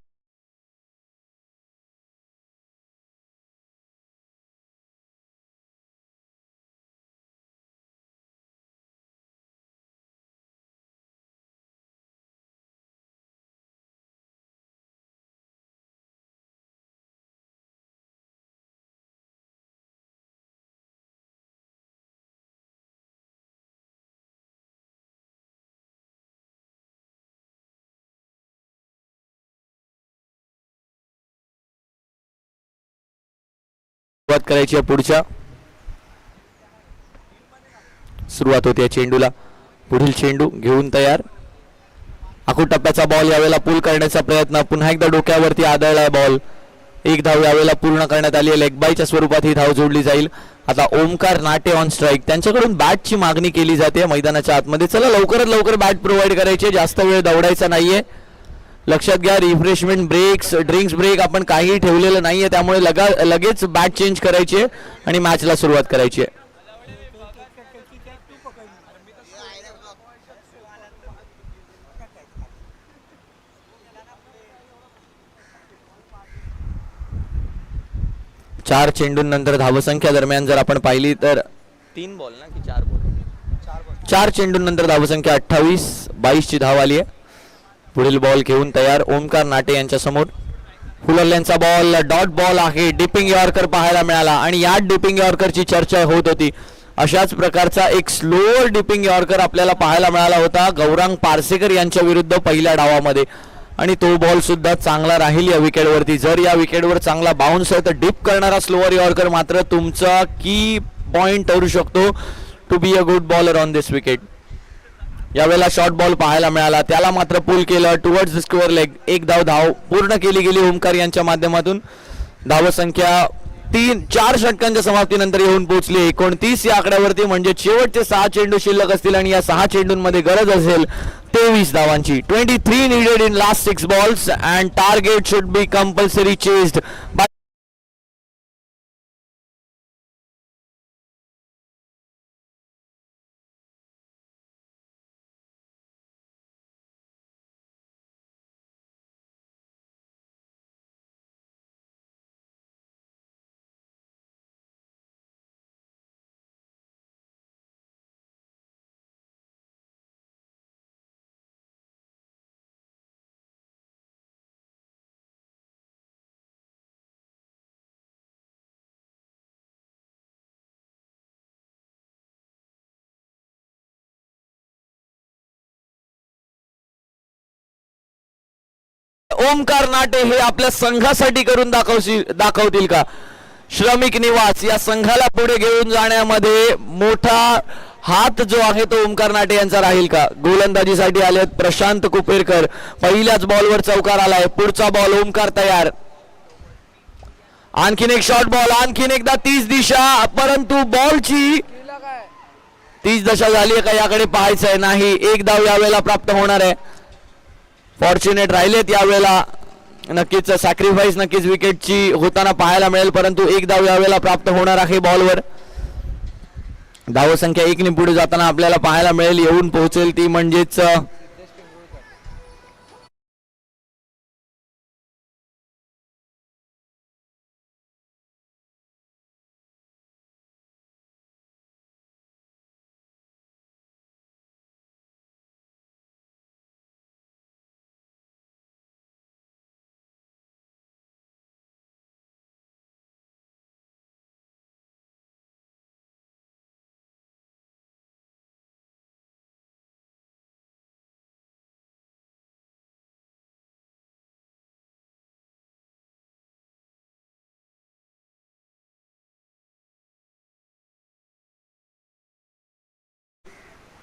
सुरुवात करायची आहे. पुढच्या सुरुवात होते चेंडूला. पुढील चेंडू घेऊन तयार. आखूड टप्प्याचा बॉल यावेळेला पूल करण्याचा प्रयत्न. पुन्हा एकदा डोक्यावरती आदळलाय बॉल. 1 धाव यावेळेला पूर्ण करण्यात आली आहे. लेग बायच्या स्वरूपात ही धाव जोडली जाईल. आता ओमकार नाटे ऑन स्ट्राईक. त्यांच्याकडून बॅटची मागणी केली जाते मैदानाच्या आतमध्ये. चला लवकरात लवकर बॅट प्रोव्हाइड करायचे, जास्त वेळ दौडायचा नाहीये. लक्षात घ्या, रिफ्रेशमेंट ब्रेक्स, ड्रिंक्स ब्रेक आपण काहीही ठेवलेलं नाहीये, त्यामुळे लगेच बॅट चेंज करायची आणि मॅचला सुरुवात करायची आहे. चार चेंडूंनंतर धावसंख्या दरम्यान जर आपण पाहिली तर 3 बॉल ना की 4 बॉल, 4 चेंडूंनंतर धावसंख्या 28. 22 ची धाव आली आहे. पुढील बॉल घेऊन तयार ओमकार नाटे यांच्या समोर. फुलरल्यांचा बॉल डॉट बॉल आहे. डिपिंग यॉर्कर पाहायला मिळाला आणि या डिपिंग यॉर्करची चर्चा होत होती. अशाच प्रकारचा एक स्लोअर डिपिंग यॉर्कर आपल्याला पाहायला मिळाला होता गौरांग पारसेकर यांच्या विरुद्ध पहिल्या डावामध्ये आणि तो बॉल सुद्धा चांगला राहील या विकेटवरती. जर या विकेटवर चांगला बाउन्स आहे तर डिप करणारा स्लोअर यॉर्कर मात्र तुमचा की पॉइंट ठरू शकतो to be a good bowler on this wicket. यावेळेला शॉर्ट बॉल पाहायला मिळाला, त्याला मात्र पुल केलं टुवर्ड्स द स्क्वेअर लेग. 1 धाव पूर्ण केली गेली ओमकार यांच्या माध्यमातून. धावसंख्या 4 षटकांच्या समाप्तीनंतर येऊन पोहोचली 29 या आकड्यावरती. म्हणजे शेवटचे 6 चेंडू शिल्लक असतील आणि या 6 चेंडूंमध्ये गरज असेल 23 धावांची. 23 needed in last 6 balls and target should be compulsory chased by Omkar नाटे हे आपल्या संघासाठी करून दाखवतील का? श्रमिक निवास या संघाला पुढे घेऊन जाण्यामध्ये मोठा हात जो आहे तो ओमकार नाटे यांचा राहील का? गोलंदाजीसाठी आलेत प्रशांत कुपेरकर. पहिल्याच बॉलवर चौकार आलाय. पुढचा बॉल ओमकार तयार. आणखीन एक शॉर्ट बॉल, आणखीन एकदा 30 दिशा, परंतु बॉलची 30 दशा झाली आहे का याकडे पाहायचं आहे. नाही, 1 धाव यावेळेला प्राप्त होणार आहे. फॉर्च्युनेट राहिलेत यावेळेला. नक्कीच सॅक्रिफाईस नक्कीच विकेटची होताना पाहायला मिळेल, परंतु 1 धाव यावेळेला प्राप्त होणार आहे बॉलवर. धावसंख्या 1 ने पुढे जाताना आपल्याला पाहायला मिळेल येऊन पोहोचेल ती म्हणजेच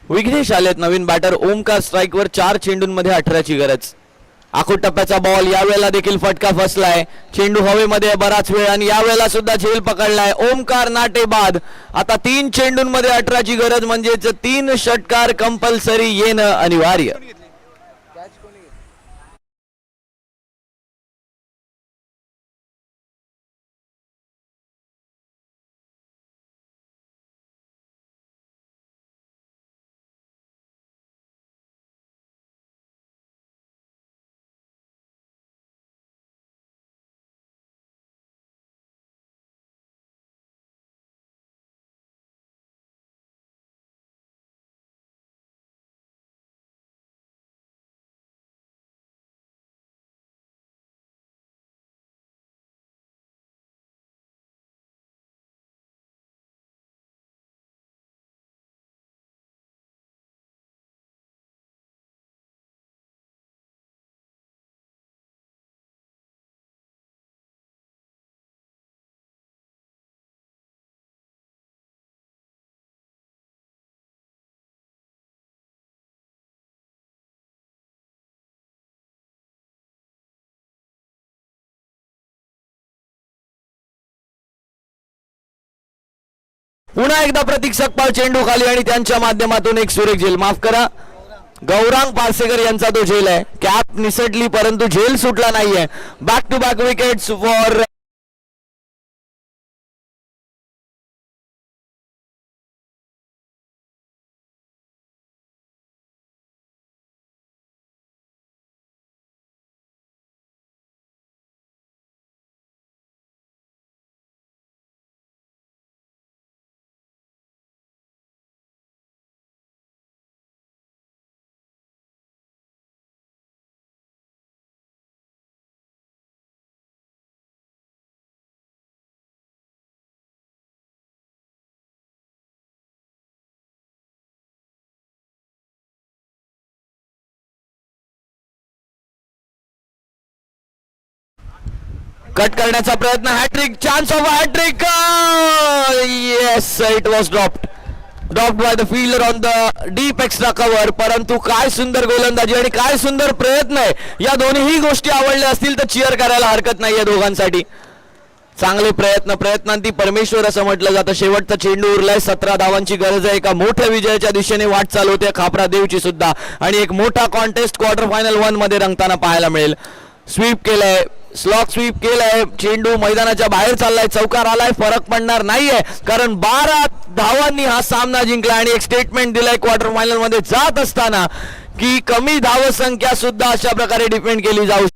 विघ्नेश आलेत नवीन बॅटर ओमकार स्ट्राईकवर 4 चेंडूंमध्ये 18ची गरज. आखूड टप्प्याचा बॉल यावेळेला देखील फटका फसलाय. चेंडू हवेमध्ये बराच वेळ आणि यावेळेला सुद्धा झेल पकडलाय. ओमकार नाटे बाद. आता 3 चेंडूंमध्ये 18ची गरज म्हणजेच 3 षटकार कंपल्सरी येणं अनिवार्य. कॅच कोणी घेतली? पुन्हा एकदा प्रतीक सकपाळ चेंडू खाली आणि त्यांच्या माध्यमातून एक सुरेख झेल. माफ करा, गौरांग पारसेकर यांचा तो झेल आहे. कॅप निसटली परंतु झेल सुटला नाहीये. Back to back wickets for cut करण्याचा प्रयत्न. Hattrick, chance of hattrick. Yes, it was dropped by the fielder on the deep extra cover. परंतु काय सुंदर गोलंदाजी आणि काय सुंदर प्रयत्न आहे. या दोन्ही गोष्टी आवडल्या असतील तर चिअर करायला हरकत नाहीये दोघांसाठी. चांगले प्रयत्नांती परमेश्वर असं म्हटलं जातं. शेवटचा चेंडू उरलाय. 17 धावांची गरज आहे. एका मोठ्या विजयाच्या दिशेने वाटचाल होते खापरा देवची सुद्धा आणि एक मोठा कॉन्टेस्ट क्वार्टर फायनल 1 मध्ये रंगताना पाहायला मिळेल. स्वीप केलंय, स्लॉक स्वीप केलाय. चेंडू मैदानाच्या बाहेर चाललाय. चौकार आलाय, फरक पडणार नाहीये कारण 12 धावांनी हा सामना जिंकला आणि एक स्टेटमेंट दिलाय क्वार्टर फायनल मध्ये जात असताना की कमी धावसंख्या सुद्धा अशा प्रकारे डिफेंड केली जाऊ.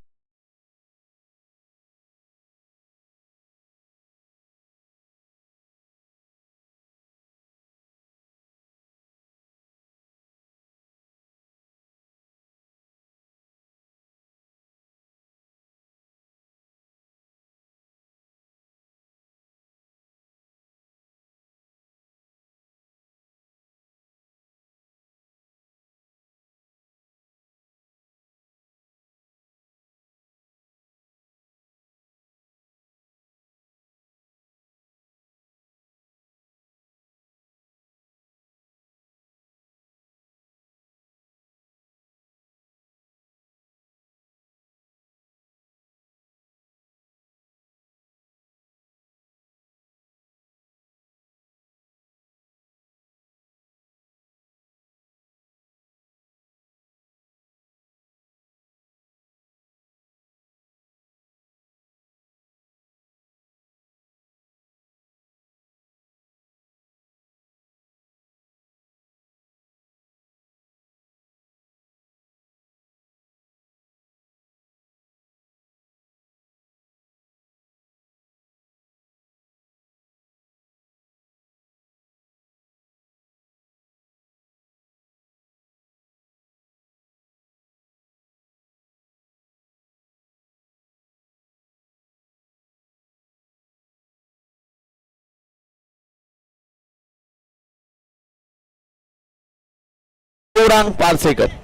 गौरांग पारसेकर.